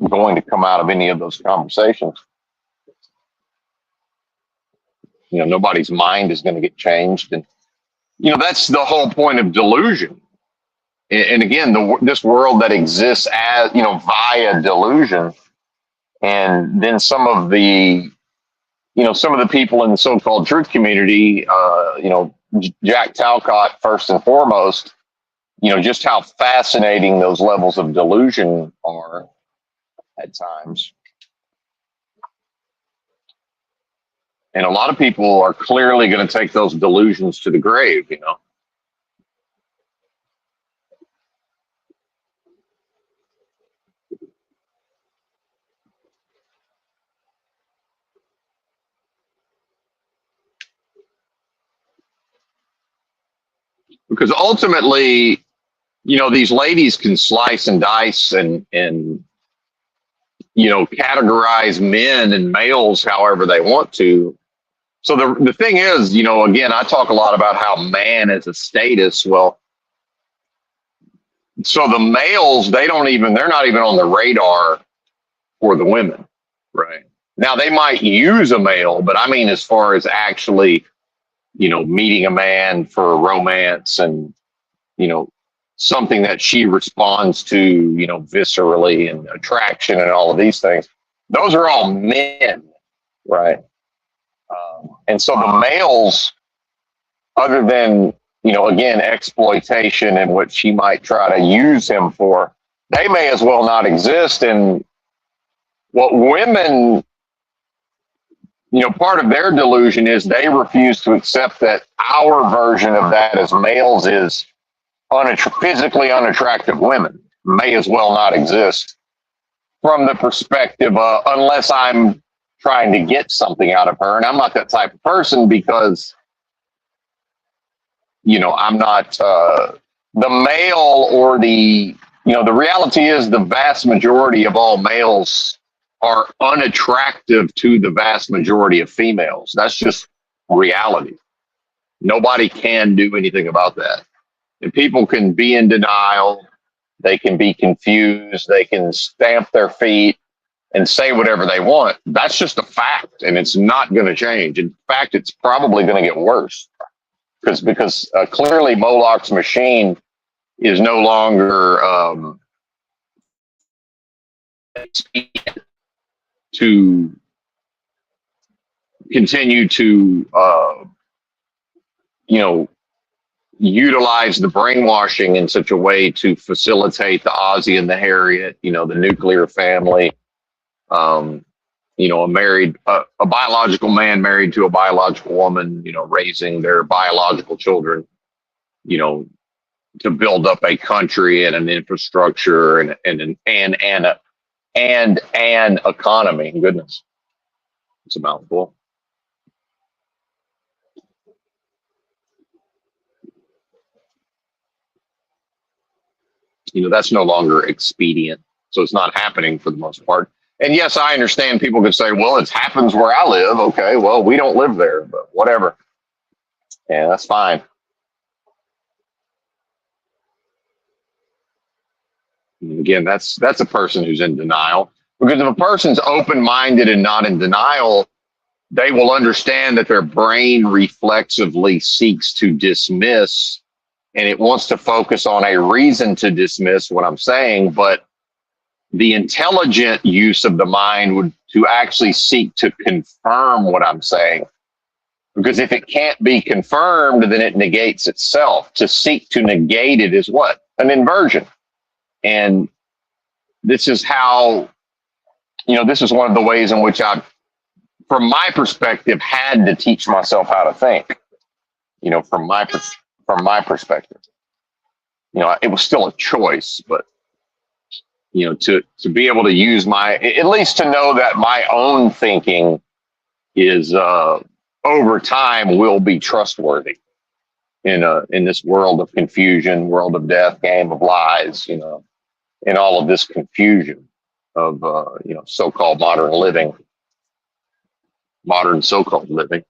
going to come out of any of those conversations. Nobody's mind is going to get changed, and that's the whole point of delusion. And again, this world that exists as via delusion, and then some of the people in the so-called truth community, Jack Talcott, first and foremost, just how fascinating those levels of delusion are at times. And a lot of people are clearly going to take those delusions to the grave. Because ultimately, these ladies can slice and dice and categorize men and males however they want to. So the thing is, again, I talk a lot about how man is a status. Well, so the males, they're not even on the radar for the women, right? Now they might use a male, but I mean, as far as actually, meeting a man for romance and, you know, something that she responds to, viscerally and attraction and all of these things, those are all men, right? And so the males, other than, again, exploitation and what she might try to use him for, they may as well not exist. And what women, part of their delusion is they refuse to accept that our version of that as males is physically unattractive women may as well not exist from the perspective, unless I'm trying to get something out of her. And I'm not that type of person because, I'm not the male or the reality is the vast majority of all males are unattractive to the vast majority of females. That's just reality. Nobody can do anything about that. And people can be in denial. They can be confused. They can stamp their feet and say whatever they want. That's just a fact, and it's not going to change. In fact, it's probably going to get worse because clearly Moloch's machine is no longer to continue to you know utilize the brainwashing in such a way to facilitate the Ozzy and the Harriet, the nuclear family, um, a biological man married to a biological woman, raising their biological children, you know, to build up a country and an infrastructure and an economy. Goodness, it's a mouthful. That's no longer expedient. So it's not happening for the most part. And yes, I understand people could say, well, it happens where I live. Okay, well, we don't live there, but whatever. Yeah, that's fine. And again, that's a person who's in denial. Because if a person's open minded and not in denial, they will understand that their brain reflexively seeks to dismiss and it wants to focus on a reason to dismiss what I'm saying, but the intelligent use of the mind would to actually seek to confirm what I'm saying. Because if it can't be confirmed, then it negates itself. To seek to negate it is what? An inversion. And this is how, this is one of the ways in which I, from my perspective, had to teach myself how to think, from my perspective. It was still a choice, but to be able to use at least to know that my own thinking is over time will be trustworthy in this world of confusion, world of death, game of lies, in all of this confusion of so-called modern so-called living.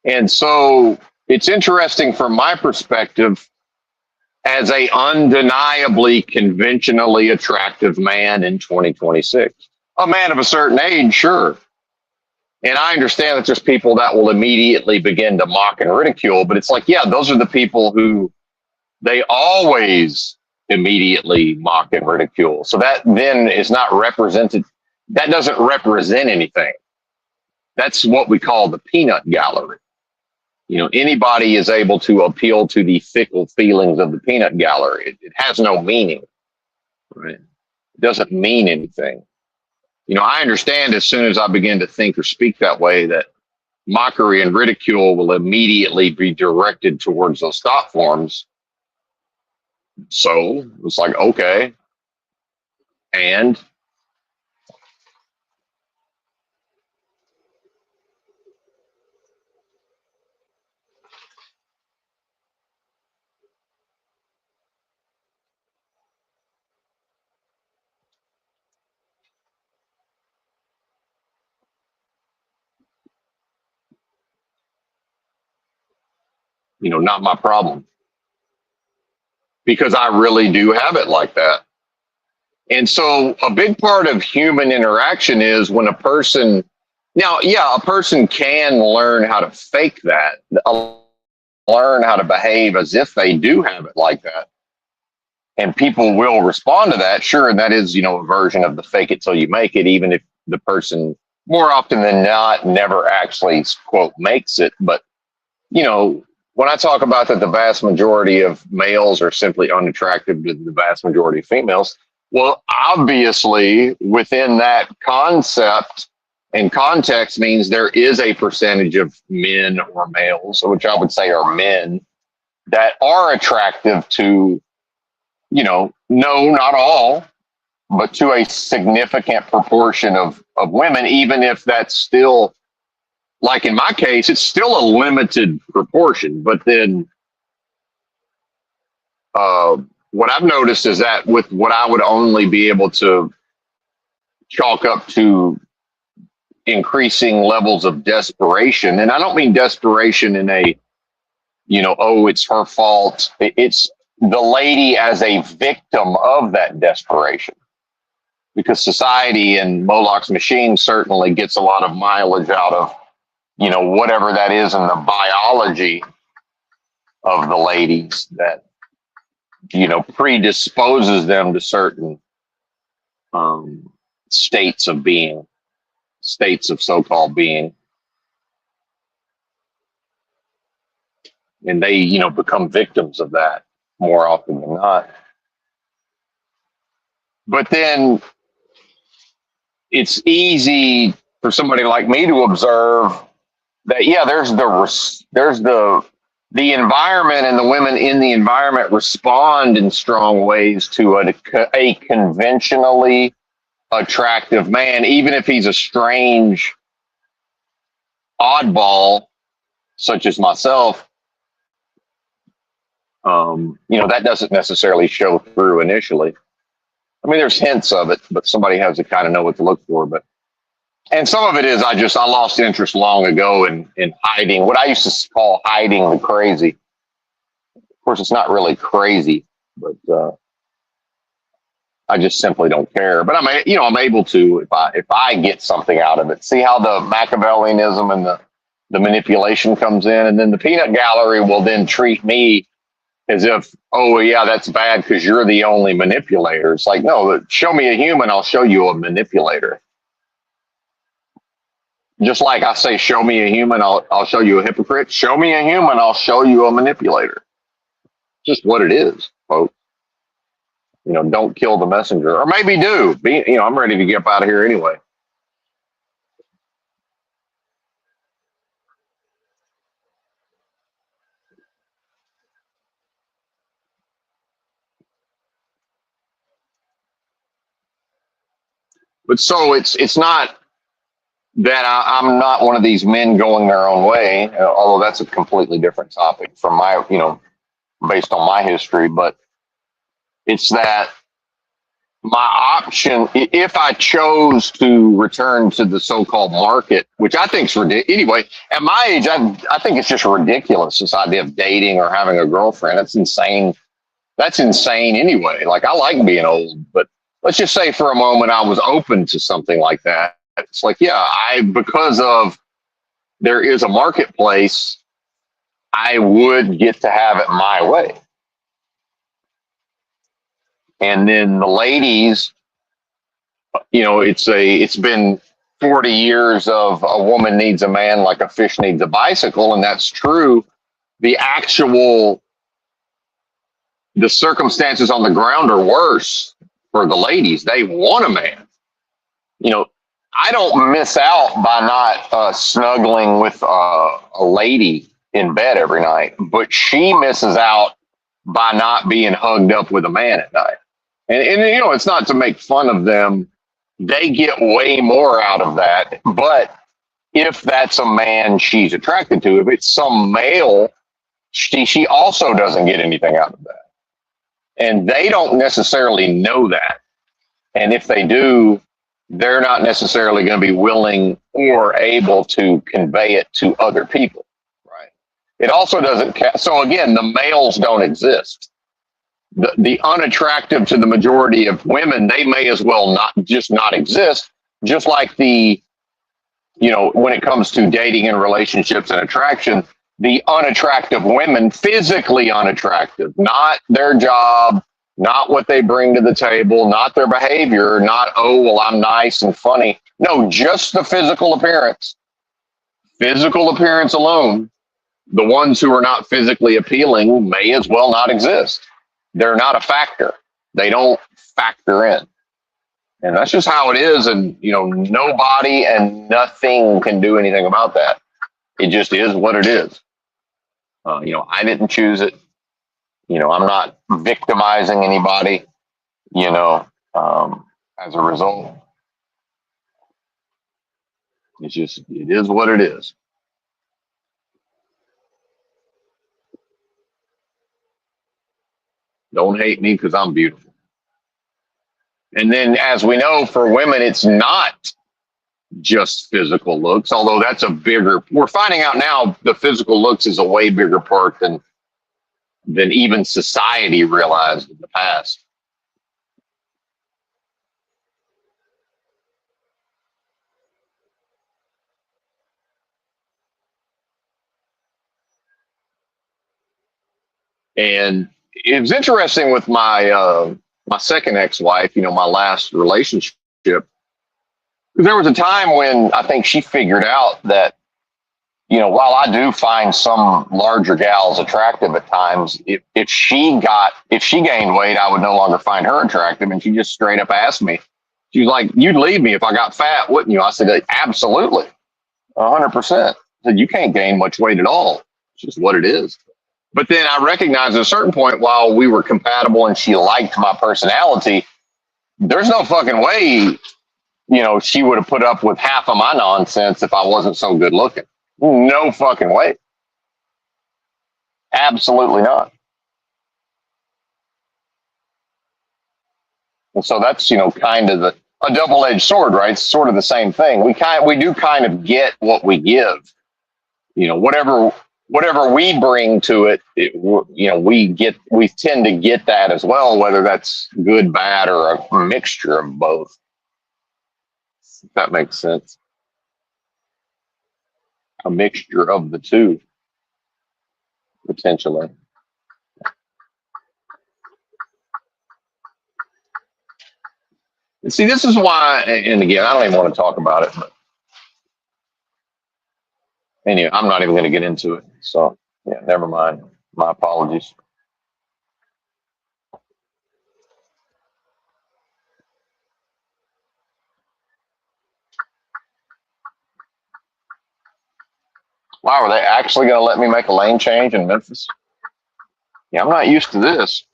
And so it's interesting from my perspective as a undeniably conventionally attractive man in 2026. A man of a certain age, sure. And I understand that there's people that will immediately begin to mock and ridicule, but it's like, yeah, those are the people who they always immediately mock and ridicule. So that then is not represented. That doesn't represent anything. That's what we call the peanut gallery. You know, anybody is able to appeal to the fickle feelings of the peanut gallery. It has no meaning, right? It doesn't mean anything. You know, I understand as soon as I begin to think or speak that way that mockery and ridicule will immediately be directed towards those thought forms. So it's like, okay. And, you know, not my problem because I really do have it like that. And so a big part of human interaction is when a person, now, yeah, a person can learn how to fake that, learn how to behave as if they do have it like that. And people will respond to that. Sure. And that is, you know, a version of the fake it till you make it, even if the person more often than not never actually, quote, makes it. But, you know, when I talk about that the vast majority of males are simply unattractive to the vast majority of females, well, obviously, within that concept and context means there is a percentage of men or males, which I would say are men, that are attractive to, you know, no, not all, but to a significant proportion of women, even if that's still, like in my case, it's still a limited proportion. But then what I've noticed is that with what I would only be able to chalk up to increasing levels of desperation, and I don't mean desperation in a, you know, oh, it's her fault. It's the lady as a victim of that desperation. Because society and Moloch's machine certainly gets a lot of mileage out of, you know, whatever that is in the biology of the ladies that, you know, predisposes them to certain states of being, states of so-called being. And they, you know, become victims of that more often than not. But then it's easy for somebody like me to observe that, yeah, there's the environment, and the women in the environment respond in strong ways to a conventionally attractive man, even if he's a strange oddball such as myself. You know, that doesn't necessarily show through initially. I mean, there's hints of it, but somebody has to kind of know what to look for. But and some of it is I lost interest long ago in hiding what I used to call hiding the crazy. Of course, it's not really crazy, but I just simply don't care. But I'm able to if I get something out of it. See how the Machiavellianism and the manipulation comes in, and then the peanut gallery will then treat me as if, oh yeah, that's bad because you're the only manipulator. It's like, no, show me a human, I'll show you a manipulator. Just like I say, show me a human, I'll show you a hypocrite. Show me a human, I'll show you a manipulator. Just what it is, folks. You know, don't kill the messenger, or maybe do. You know, I'm ready to get up out of here anyway. But so it's not that I'm not one of these men going their own way, although that's a completely different topic from my, you know, based on my history. But it's that my option, if I chose to return to the so-called market, which I think is ridiculous. Anyway, at my age, I think it's just ridiculous, this idea of dating or having a girlfriend. That's insane. That's insane anyway. Like, I like being old, but let's just say for a moment I was open to something like that. It's like, yeah, because of there is a marketplace, I would get to have it my way. And then the ladies, it's been 40 years of a woman needs a man like a fish needs a bicycle, and that's true. The the circumstances on the ground are worse for the ladies. They want a man. You know, I don't miss out by not snuggling with a lady in bed every night, but she misses out by not being hugged up with a man at night. And it's not to make fun of them. They get way more out of that. But if that's a man she's attracted to, if it's some male, she also doesn't get anything out of that. And they don't necessarily know that. And if they do, they're not necessarily going to be willing or able to convey it to other people. Right. It also doesn't. So again, the males don't exist. The unattractive to the majority of women, they may as well not exist. Just like when it comes to dating and relationships and attraction, the unattractive women, physically unattractive, not their job, not what they bring to the table, not their behavior, not, oh, well, I'm nice and funny. No, just the physical appearance. Physical appearance alone, the ones who are not physically appealing may as well not exist. They're not a factor. They don't factor in. And that's just how it is. And, nobody and nothing can do anything about that. It just is what it is. I didn't choose it. I'm not victimizing anybody, as a result. It is what it is. Don't hate me because I'm beautiful. And then, as we know, for women, it's not just physical looks, although we're finding out now the physical looks is a way bigger part than even society realized in the past. And it was interesting with my second ex-wife, my last relationship. There was a time when I think she figured out that, while I do find some larger gals attractive at times, if she gained weight, I would no longer find her attractive. And she just straight up asked me, she was like, "You'd leave me if I got fat, wouldn't you?" I said, "Absolutely, 100%." I said, "You can't gain much weight at all. It's just what it is." But then I recognized at a certain point, while we were compatible and she liked my personality, there's no fucking way, she would have put up with half of my nonsense if I wasn't so good looking. No fucking way. Absolutely not. And so that's, kind of a double-edged sword, right? It's sort of the same thing. We do kind of get what we give. Whatever we bring to it, we tend to get that as well, whether that's good, bad, or a mixture of both. If that makes sense. A mixture of the two, potentially. And see, this is why, and again, I don't even want to talk about it, but anyway, I'm not even going to get into it. So, yeah, never mind. My apologies. Wow, are they actually going to let me make a lane change in Memphis? Yeah, I'm not used to this.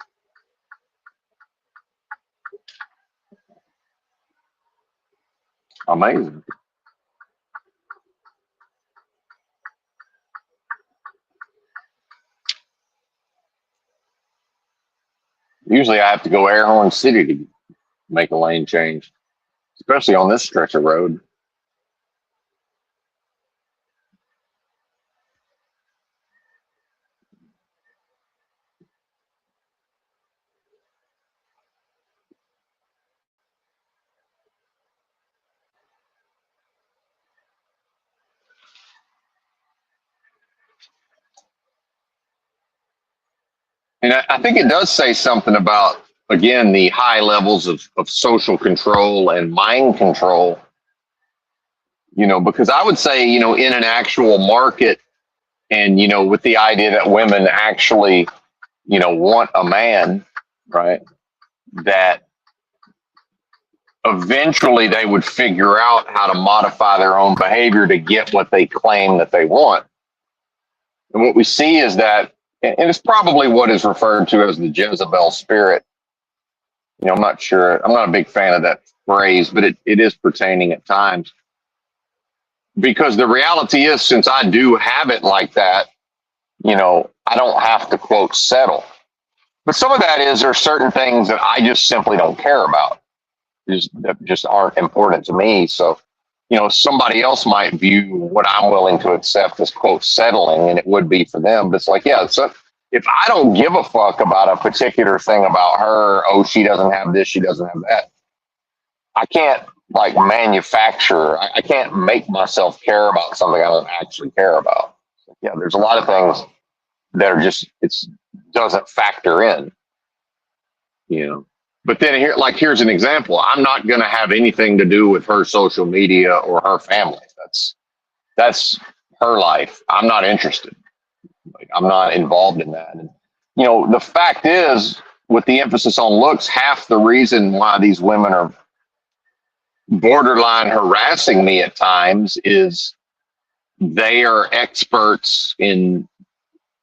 Amazing. Usually I have to go Air Horn City make a lane change, especially on this stretch of road. And I think it does say something about, again, the high levels of social control and mind control, because I would say, in an actual market and, with the idea that women actually, want a man, right, that eventually they would figure out how to modify their own behavior to get what they claim that they want. And what we see is that, and it's probably what is referred to as the Jezebel spirit. I'm not sure. I'm not a big fan of that phrase, but it is pertaining at times. Because the reality is, since I do have it like that, I don't have to, quote, settle. But some of that is there are certain things that I just simply don't care about. That just aren't important to me. So, somebody else might view what I'm willing to accept as, quote, settling, and it would be for them. But it's like, yeah, so if I don't give a fuck about a particular thing about her, oh, she doesn't have this, she doesn't have that, I can't like manufacture, I can't make myself care about something I don't actually care about. Yeah, there's a lot of things that are just, it's doesn't factor in, But then here's an example. I'm not going to have anything to do with her social media or her family. That's her life. I'm not interested. Like, I'm not involved in that. And, the fact is, with the emphasis on looks, half the reason why these women are borderline harassing me at times is they are experts in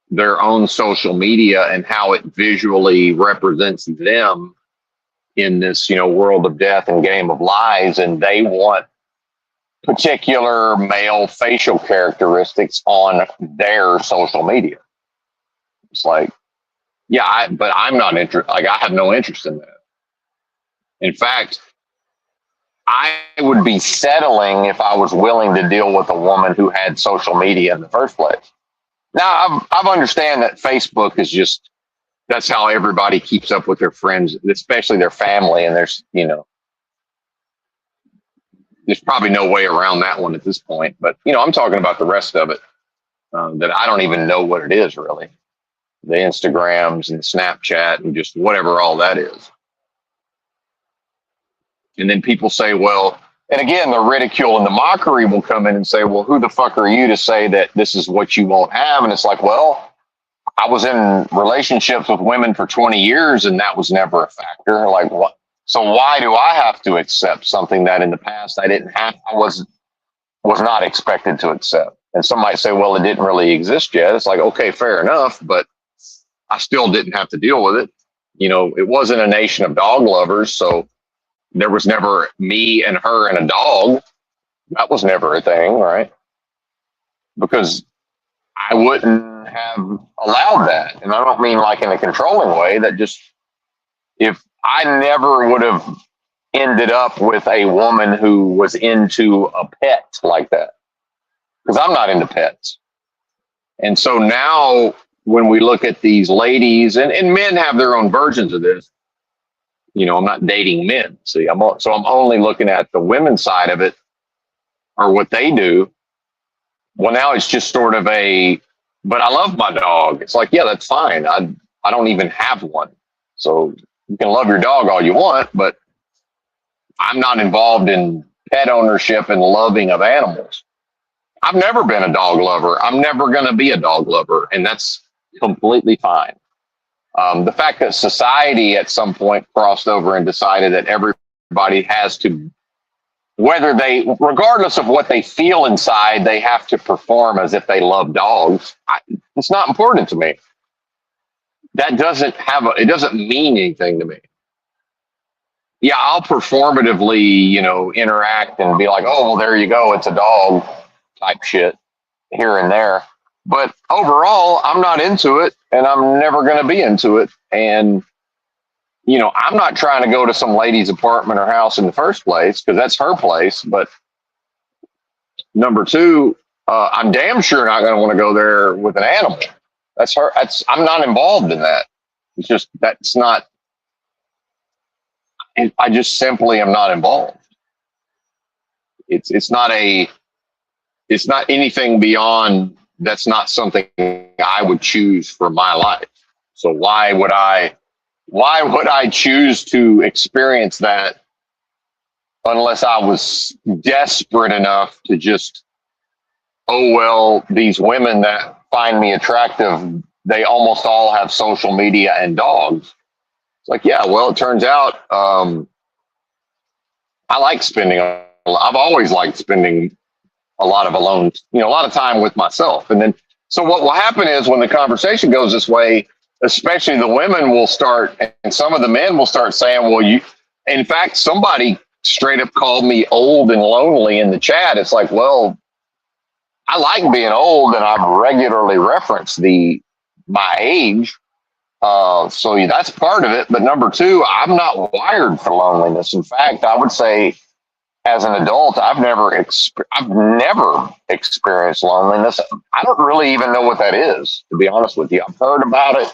their own social media and how it visually represents them in this, world of death and game of lies. And they want particular male facial characteristics on their social media. It's like, yeah, but I'm not interested. Like, I have no interest in that. In fact, I would be settling if I was willing to deal with a woman who had social media in the first place. Now, I've understand that Facebook is just, that's how everybody keeps up with their friends, especially their family. And there's probably no way around that one at this point. But, I'm talking about the rest of it that I don't even know what it is really. The Instagrams and Snapchat and just whatever all that is. And then people say, well, and again, the ridicule and the mockery will come in and say, well, who the fuck are you to say that this is what you won't have? And it's like, well, I was in relationships with women for 20 years and that was never a factor. Like, what? So why do I have to accept something that in the past I didn't have, I was not expected to accept? And some might say, well, it didn't really exist yet. It's like, okay, fair enough, but I still didn't have to deal with it. It wasn't a nation of dog lovers. So there was never me and her and a dog. That was never a thing, right? Because I wouldn't have allowed that. And I don't mean like in a controlling way, that just, if I never would have ended up with a woman who was into a pet like that, because I'm not into pets. And so now when we look at these ladies, and men have their own versions of this, I'm not dating men. See, I'm only looking at the women's side of it, or what they do. Well, now it's just sort of but I love my dog. It's like, yeah, that's fine. I don't even have one. So you can love your dog all you want, but I'm not involved in pet ownership and loving of animals. I've never been a dog lover. I'm never going to be a dog lover. And that's completely fine. The fact that society at some point crossed over and decided that everybody has to, regardless of what they feel inside, they have to perform as if they love dogs. It's not important to me. That it doesn't mean anything to me. Yeah, I'll performatively, interact and be like, oh, well, there you go, it's a dog type shit here and there. But overall, I'm not into it and I'm never going to be into it. And, I'm not trying to go to some lady's apartment or house in the first place because that's her place. But number two, I'm damn sure not going to want to go there with an animal. That's her. I'm not involved in that. It's just that's not. I just simply am not involved. It's not a. It's not anything beyond. That's not something I would choose for my life. So why would I? Why would I choose to experience that unless I was desperate enough to just, oh, well, these women that find me attractive, they almost all have social media and dogs. It's like, yeah, well, it turns out I like spending, I've always liked spending a lot of alone, a lot of time with myself. And then, so what will happen is when the conversation goes this way, especially the women will start, and some of the men will start saying, well, in fact, somebody straight up called me old and lonely in the chat. It's like, well, I like being old, and I've regularly referenced my age. So that's part of it. But number two, I'm not wired for loneliness. In fact, I would say as an adult, I've never experienced loneliness. I don't really even know what that is, to be honest with you. I've heard about it.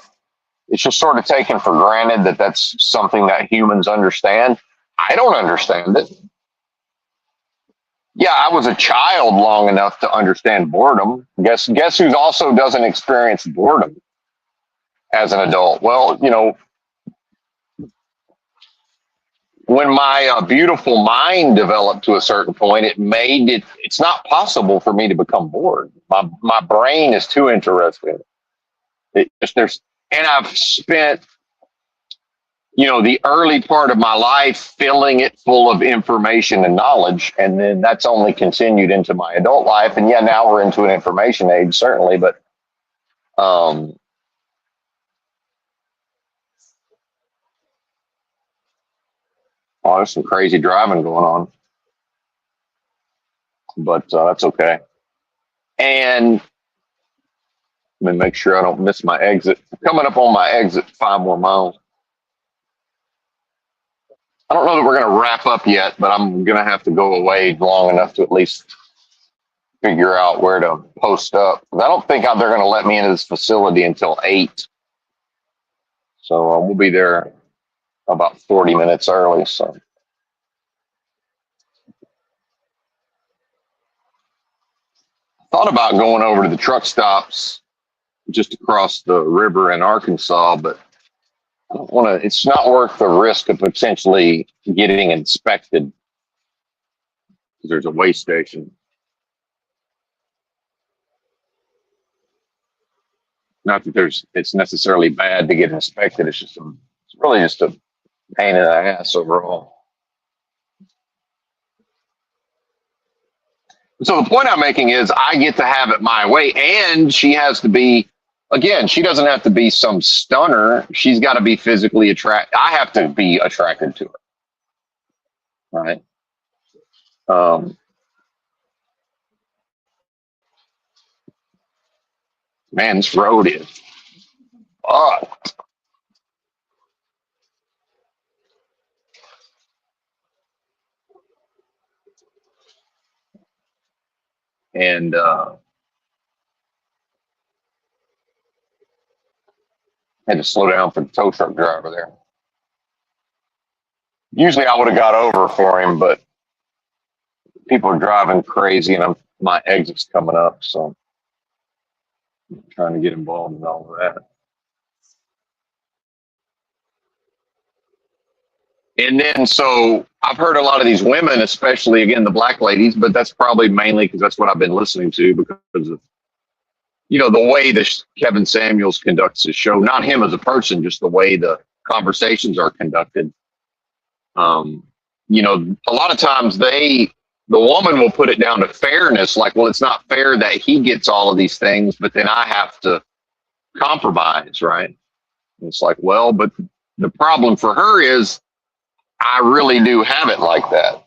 It's just sort of taken for granted that that's something that humans understand. I don't understand it. Yeah, I was a child long enough to understand boredom. Guess who also doesn't experience boredom as an adult? Well, when my beautiful mind developed to a certain point, it's not possible for me to become bored. My brain is too interested. And I've spent the early part of my life filling it full of information and knowledge, and then that's only continued into my adult life. And yeah, now we're into an information age, certainly, but oh, there's some crazy driving going on, but that's okay. And let me make sure I don't miss my exit. Coming up on my exit, 5 more miles. I don't know that we're going to wrap up yet, but I'm going to have to go away long enough to at least figure out where to post up. I don't think they're going to let me into this facility until 8. So we'll be there about 40 minutes early. So thought about going over to the truck stops just across the river in Arkansas, but I don't want to. It's not worth the risk of potentially getting inspected because there's a weigh station. Not that it's necessarily bad to get inspected. It's really just a pain in the ass overall. So the point I'm making is I get to have it my way, and she has to be, again, she doesn't have to be some stunner. She's got to be physically attracted. I have to be attracted to her. Right. Man, this road is fucked. And had to slow down for the tow truck driver there. Usually I would have got over for him, but people are driving crazy and my exit's coming up. So I'm trying to get involved in all of that. And then, so I've heard a lot of these women, especially again, the black ladies, but that's probably mainly because that's what I've been listening to because of, the way that Kevin Samuels conducts his show, not him as a person, just the way the conversations are conducted. A lot of times the woman will put it down to fairness, like, well, it's not fair that he gets all of these things, but then I have to compromise, right? And it's like, well, but the problem for her is I really do have it like that,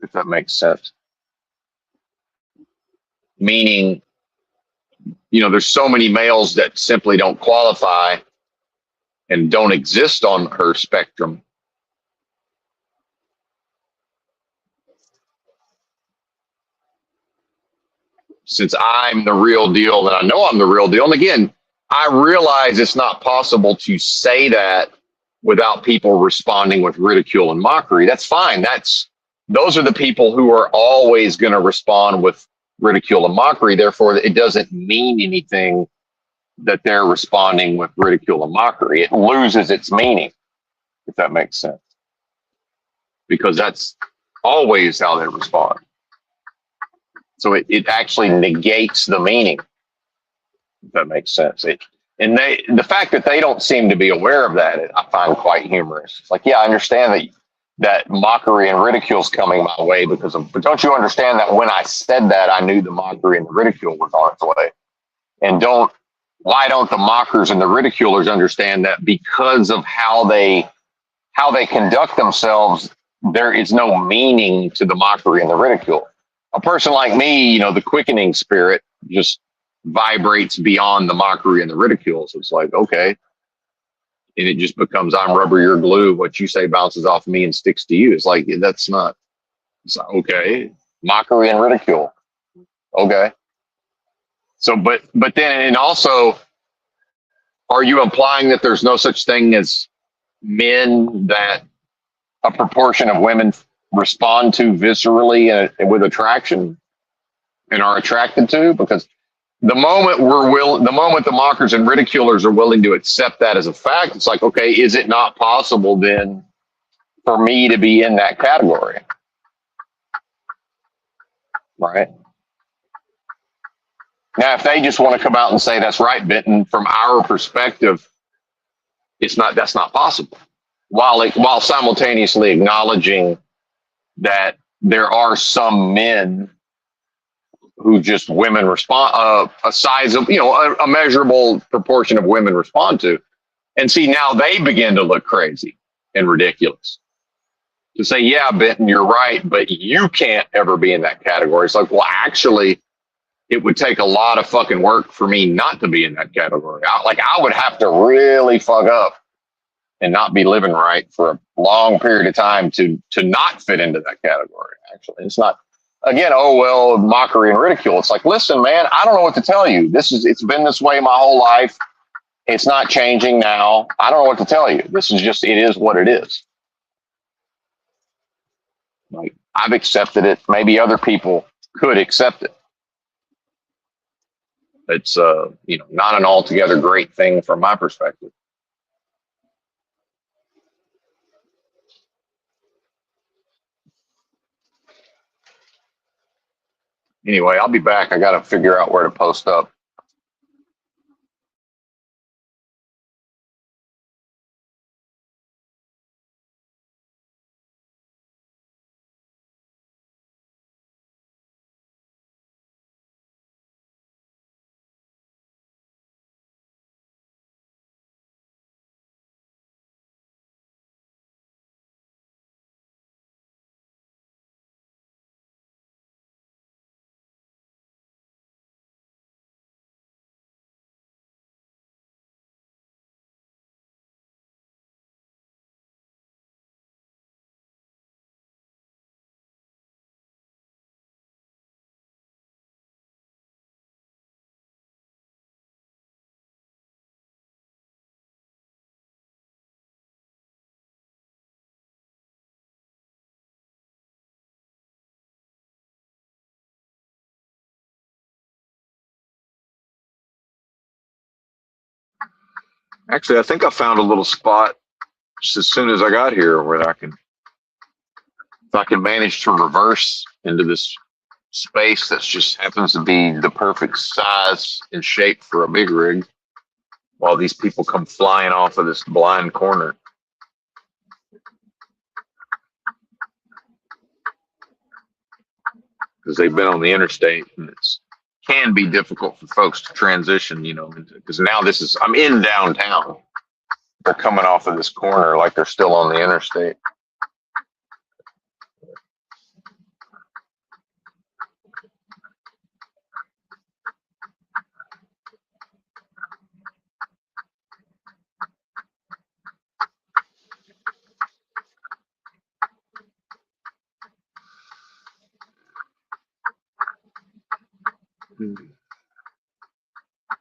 if that makes sense. Meaning, there's so many males that simply don't qualify and don't exist on her spectrum, since I'm the real deal, and I know I'm the real deal. And again, I realize it's not possible to say that without people responding with ridicule and mockery. That's fine. Those are the people who are always going to respond with ridicule and mockery. Therefore, it doesn't mean anything that they're responding with ridicule and mockery. It loses its meaning, if that makes sense, because that's always how they respond. So it actually negates the meaning, if that makes sense. The fact that they don't seem to be aware of that, I find quite humorous. It's like, yeah, I understand that mockery and ridicule is coming my way but don't you understand that when I said that, I knew the mockery and the ridicule was on its way? And why don't the mockers and the ridiculers understand that because of how they conduct themselves, there is no meaning to the mockery and the ridicule? A person like me, the quickening spirit just vibrates beyond the mockery and the ridicule. So it's like, okay. And it just becomes, I'm rubber, you're glue. What you say bounces off me and sticks to you. It's like, it's not okay. Mockery and ridicule. Okay. So, but then, and also, are you implying that there's no such thing as men that a proportion of women respond to viscerally with attraction and are attracted to? Because the moment the mockers and ridiculers are willing to accept that as a fact, it's like, okay, is it not possible then for me to be in that category? Right. Now, if they just want to come out and say that's right, Benton, from our perspective, that's not possible. While simultaneously acknowledging that there are some men who just women respond, a size of, a measurable proportion of women respond to. And see, now they begin to look crazy and ridiculous. To say, yeah, Benton, you're right, but you can't ever be in that category. It's like, well, actually, it would take a lot of fucking work for me not to be in that category. I would have to really fuck up and not be living right for a long period of time to not fit into that category. Actually, it's not, again, oh, well, mockery and ridicule. It's like, listen, man, I don't know what to tell you. It's been this way my whole life. It's not changing now. I don't know what to tell you. It is what it is. Like, I've accepted it. Maybe other people could accept it. It's not an altogether great thing from my perspective. Anyway, I'll be back. I got to figure out where to post up. Actually, I think I found a little spot just as soon as I got here where if I can manage to reverse into this space that just happens to be the perfect size and shape for a big rig while these people come flying off of this blind corner. Because they've been on the interstate and it can be difficult for folks to transition, because now I'm in downtown. They're coming off of this corner like they're still on the interstate.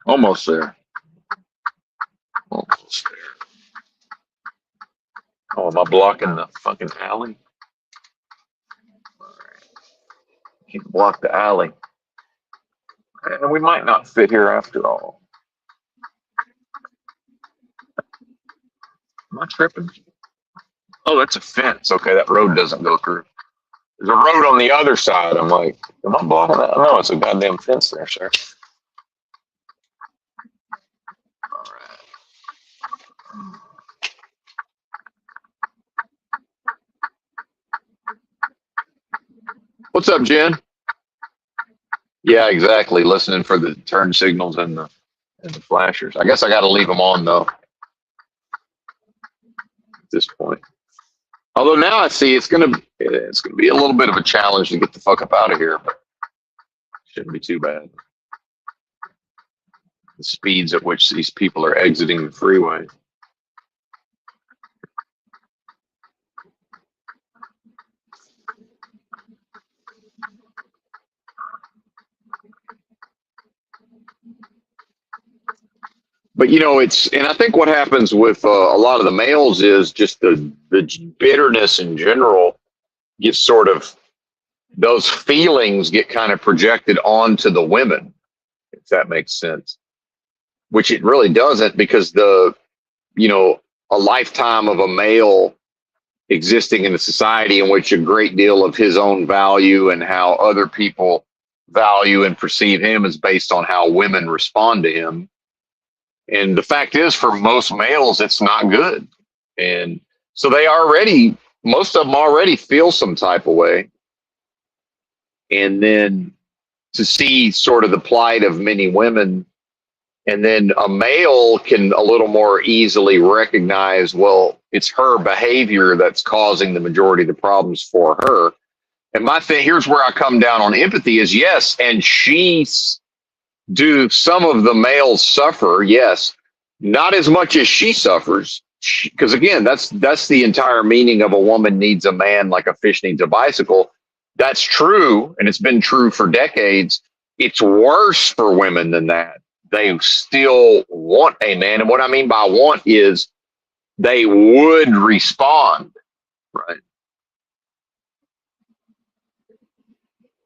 Almost there. Almost there. Oh, am I blocking the fucking alley? Can't block the alley. And we might not fit here after all. Am I tripping? Oh, that's a fence. Okay, that road doesn't go through. There's a road on the other side. I'm like, am I blocking that? No, it's a goddamn fence there, sir. All right. What's up, Jen? Yeah, exactly. Listening for the turn signals and the flashers. I guess I got to leave them on though at this point. Although now I see it's gonna be a little bit of a challenge to get the fuck up out of here, but shouldn't be too bad. The speeds at which these people are exiting the freeway. But and I think what happens with a lot of the males is just the bitterness in general gets sort of, those feelings get kind of projected onto the women, if that makes sense. Which it really doesn't, because a lifetime of a male existing in a society in which a great deal of his own value and how other people value and perceive him is based on how women respond to him. And the fact is, for most males, it's not good. And so most of them already feel some type of way. And then to see sort of the plight of many women, and then a male can a little more easily recognize, well, it's her behavior that's causing the majority of the problems for her. And my thing, here's where I come down on empathy is, yes, and do some of the males suffer? Yes, not as much as she suffers, because again, that's the entire meaning of a woman needs a man like a fish needs a bicycle. That's true, and it's been true for decades. It's worse for women than that. They still want a man, and what I mean by want is they would respond, right?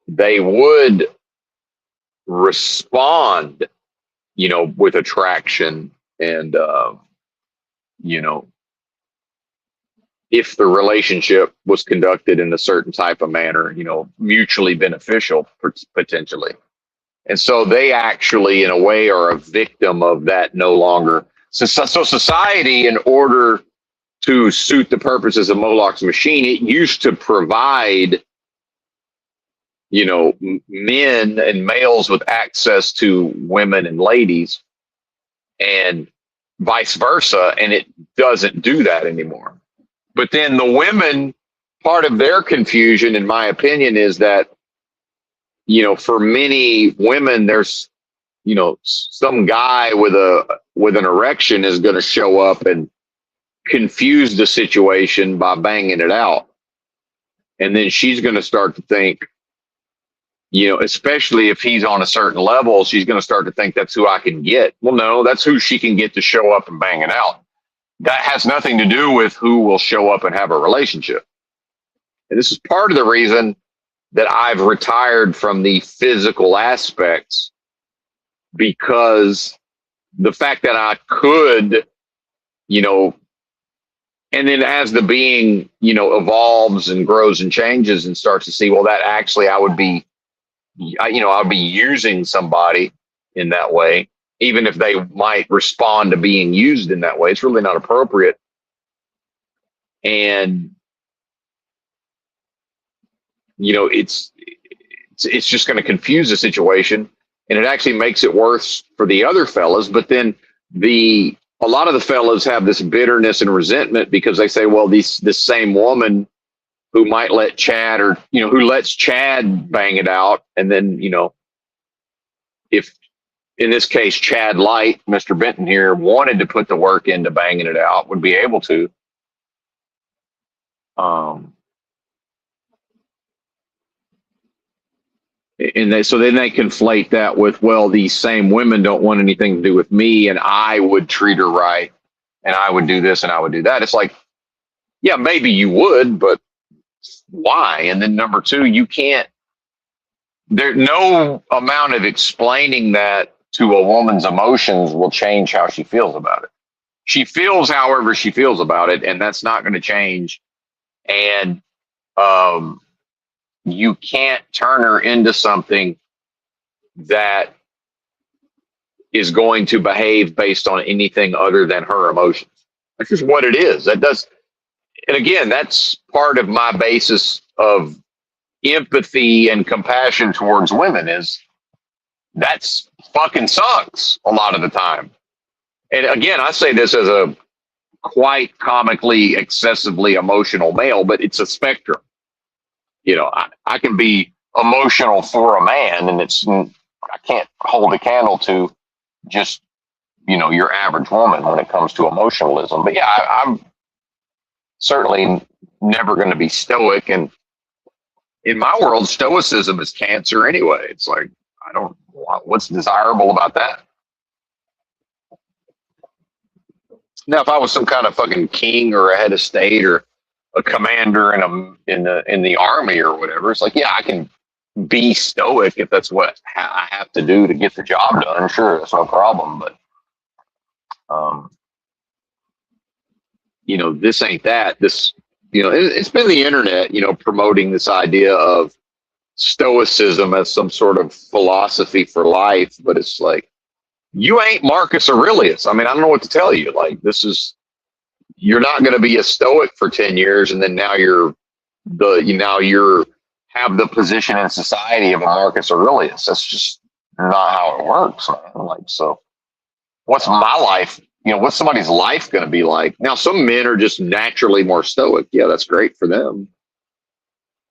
They would respond, with attraction and, if the relationship was conducted in a certain type of manner, mutually beneficial potentially. And so they actually, in a way, are a victim of that no longer. So society, in order to suit the purposes of Moloch's machine, it used to provide men and males with access to women and ladies and vice versa. And it doesn't do that anymore. But then the women, part of their confusion, in my opinion, is that, for many women, there's, some guy with an erection is going to show up and confuse the situation by banging it out. And then she's going to start to think, especially if he's on a certain level, she's going to start to think that's who I can get. Well, no, that's who she can get to show up and bang it out. That has nothing to do with who will show up and have a relationship. And this is part of the reason that I've retired from the physical aspects, because the fact that I could, and then as the being, evolves and grows and changes and starts to see, well, that actually I would be using somebody in that way, even if they might respond to being used in that way. It's really not appropriate. And, it's just going to confuse the situation, and it actually makes it worse for the other fellas. But then a lot of the fellas have this bitterness and resentment because they say, well, this same woman who might let Chad, or, who lets Chad bang it out. And then, if in this case, Chad Light, Mr. Benton here, wanted to put the work into banging it out, would be able to. And so then they conflate that with, well, these same women don't want anything to do with me, and I would treat her right, and I would do this and I would do that. It's like, yeah, maybe you would, but why? And then number two, you can't. There's no amount of explaining that to a woman's emotions will change how she feels about it. She feels however she feels about it, and that's not going to change. And um, you can't turn her into something that is going to behave based on anything other than her emotions. That's just what it is. That does, and again, that's part of my basis of empathy and compassion towards women is that's fucking sucks a lot of the time. And again, I say this as a quite comically, excessively emotional male, but it's a spectrum. I can be emotional for a man, and I can't hold a candle to just your average woman when it comes to emotionalism. But yeah, I'm certainly never going to be stoic, and in my world, stoicism is cancer anyway. It's like I don't. What's desirable about that? Now, if I was some kind of fucking king or a head of state or a commander in the army or whatever, it's like, yeah, I can be stoic if that's what I have to do to get the job done. Sure, that's no problem. But um, this ain't that. This, it's been the internet, promoting this idea of stoicism as some sort of philosophy for life, but it's like you ain't Marcus Aurelius. I mean, I don't know what to tell you. Like, you're not going to be a stoic for 10 years and then now you're have the position in society of a Marcus Aurelius. That's just not how it works, man. Like, so what's my life? What's somebody's life going to be like? Now, some men are just naturally more stoic. Yeah, that's great for them.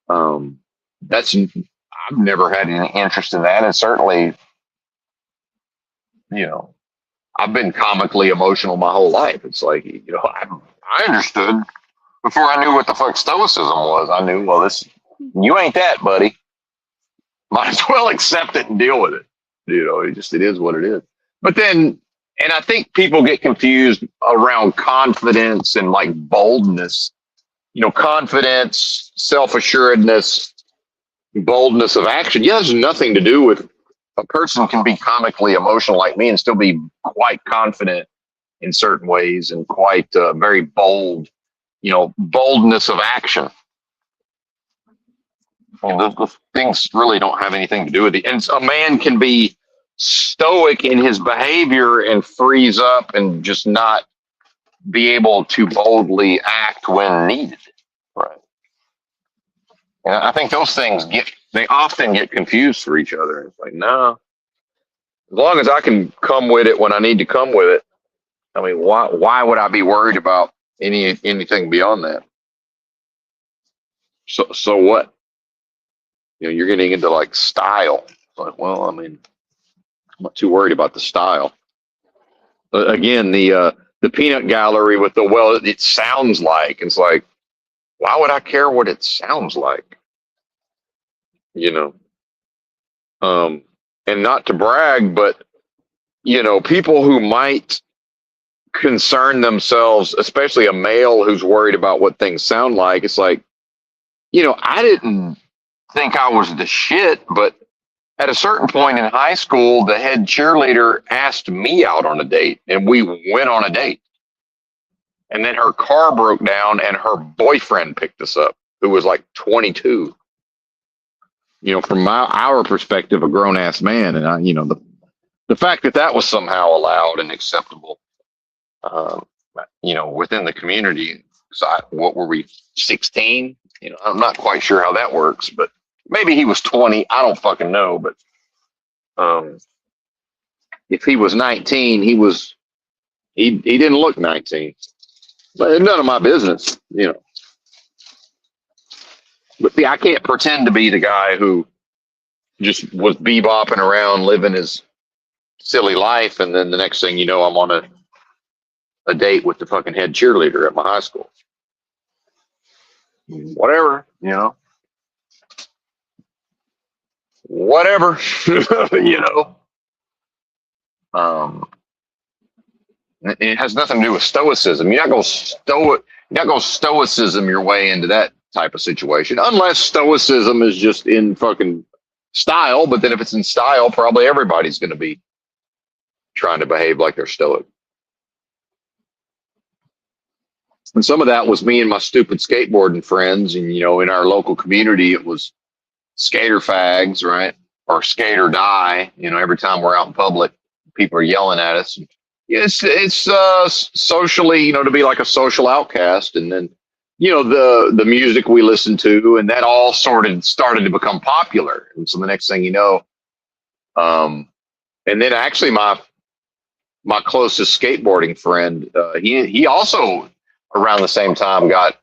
I've never had any interest in that. And certainly, I've been comically emotional my whole life. It's like, I understood before I knew what the fuck stoicism was. I knew, well, you ain't that, buddy. Might as well accept it and deal with it. It is what it is. But then, and I think people get confused around confidence and like boldness. Confidence, self-assuredness, boldness of action. Yeah, there's nothing to do with a person can be comically emotional like me and still be quite confident in certain ways and quite very bold, boldness of action. Those things really don't have anything to do with it. And a man can be stoic in his behavior and freeze up and just not be able to boldly act when needed. Right. And I think those things they often get confused for each other. It's like, no, as long as I can come with it when I need to come with it. I mean, why would I be worried about anything beyond that? So what? You're getting into like style. It's like, well, I mean, I'm not too worried about the style. But again, the peanut gallery with it sounds like. It's like, why would I care what it sounds like? And not to brag, but people who might concern themselves, especially a male who's worried about what things sound like. It's like, I didn't think I was the shit, but at a certain point in high school, the head cheerleader asked me out on a date and we went on a date. And then her car broke down and her boyfriend picked us up, who was like 22. From our perspective, a grown ass man. And the fact that was somehow allowed and acceptable, within the community. So what were we, 16? I'm not quite sure how that works, but maybe he was 20. I don't fucking know. But if he was 19, he didn't look 19. But it's none of my business, But see, I can't pretend to be the guy who just was bebopping around living his silly life, and then the next thing you know, I'm on a date with the fucking head cheerleader at my high school. Whatever. whatever, you know. Um, it has nothing to do with stoicism. You're not going to stoicism your way into that type of situation, unless stoicism is just in fucking style. But then if it's in style, probably everybody's going to be trying to behave like they're stoic. And some of that was me and my stupid skateboarding friends. And, you know, in our local community, it was skater fags, right? Or skate or die. You know, every time we're out in public, people are yelling at us. It's socially, you know, to be like a social outcast. And then, you know, the music we listened to, and that all sort of started to become popular. And so the next thing you know, and then actually my closest skateboarding friend, he also around the same time got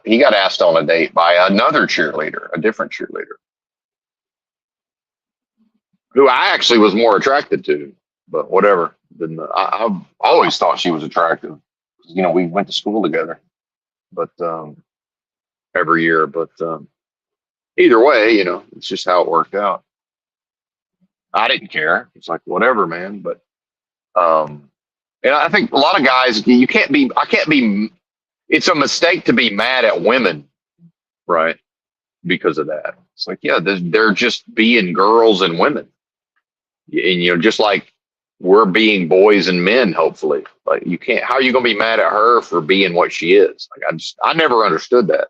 he got asked on a date by another cheerleader, a different cheerleader, who I actually was more attracted to, but whatever. I've always thought she was attractive. You know, we went to school together, but every year. But either way, you know, it's just how it worked out. I didn't care. It's like whatever, man. But and I think a lot of guys, you can't be. I can't be. It's a mistake to be mad at women, right? Because of that. It's like, yeah, they're just being girls and women, and you know, just like we're being boys and men. Hopefully, like you can't. How are you going to be mad at her for being what she is? Like I never understood that.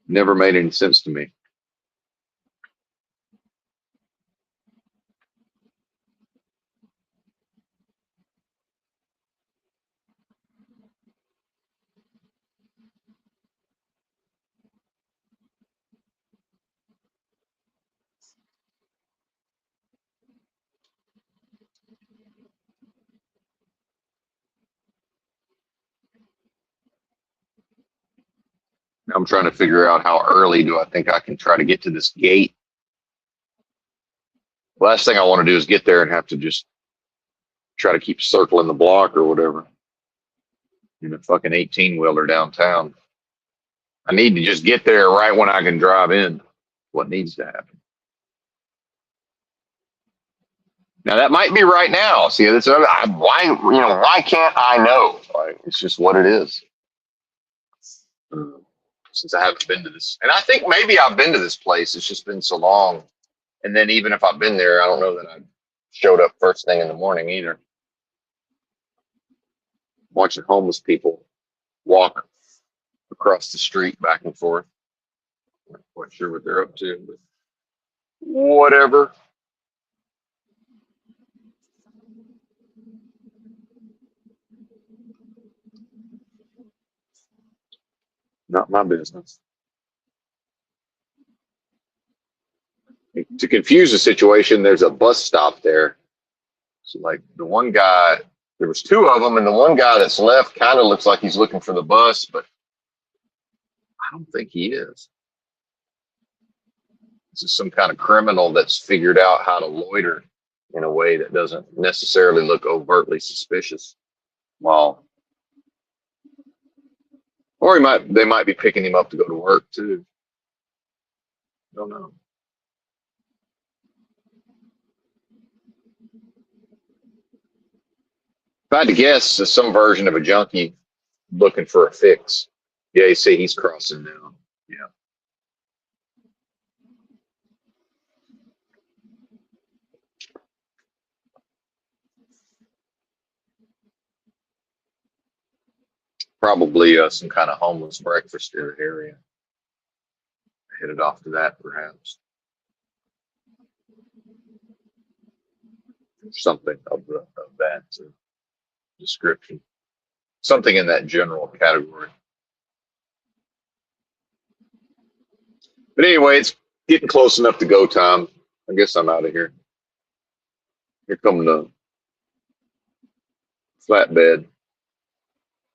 Never made any sense to me. I'm trying to figure out how early do I think I can try to get to this gate. Last thing I want to do is get there and have to just try to keep circling the block or whatever in a fucking 18 wheeler downtown. I need to just get there right when I can drive in. What needs to happen? Now that might be right now. See, that's why why can't I know? Like, it's just what it is. Since I haven't been to this, and I think maybe I've been to this place. It's just been so long. And then even if I've been there, I don't know that I showed up first thing in the morning either. Watching homeless people walk across the street back and forth. Not quite sure what they're up to, but whatever. Not my business. To confuse the situation, there's a bus stop there. So like the one guy, there was two of them, and the one guy that's left kind of looks like he's looking for the bus, but I don't think he is. This is some kind of criminal that's figured out how to loiter in a way that doesn't necessarily look overtly suspicious. Well, or they might be picking him up to go to work too. Don't know. If I had to guess, it's some version of a junkie looking for a fix. Yeah, you see, he's crossing now. Yeah. Probably some kind of homeless breakfast area. Headed off to that, perhaps. Something of that description. Something in that general category. But anyway, it's getting close enough to go time. I guess I'm out of here. Here come the flatbed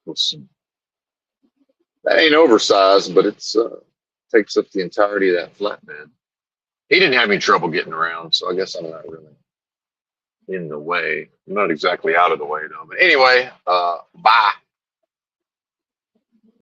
with some. That ain't oversized, but it's takes up the entirety of that flatbed. He didn't have any trouble getting around, so I guess I'm not really in the way. I'm not exactly out of the way though. But anyway, bye.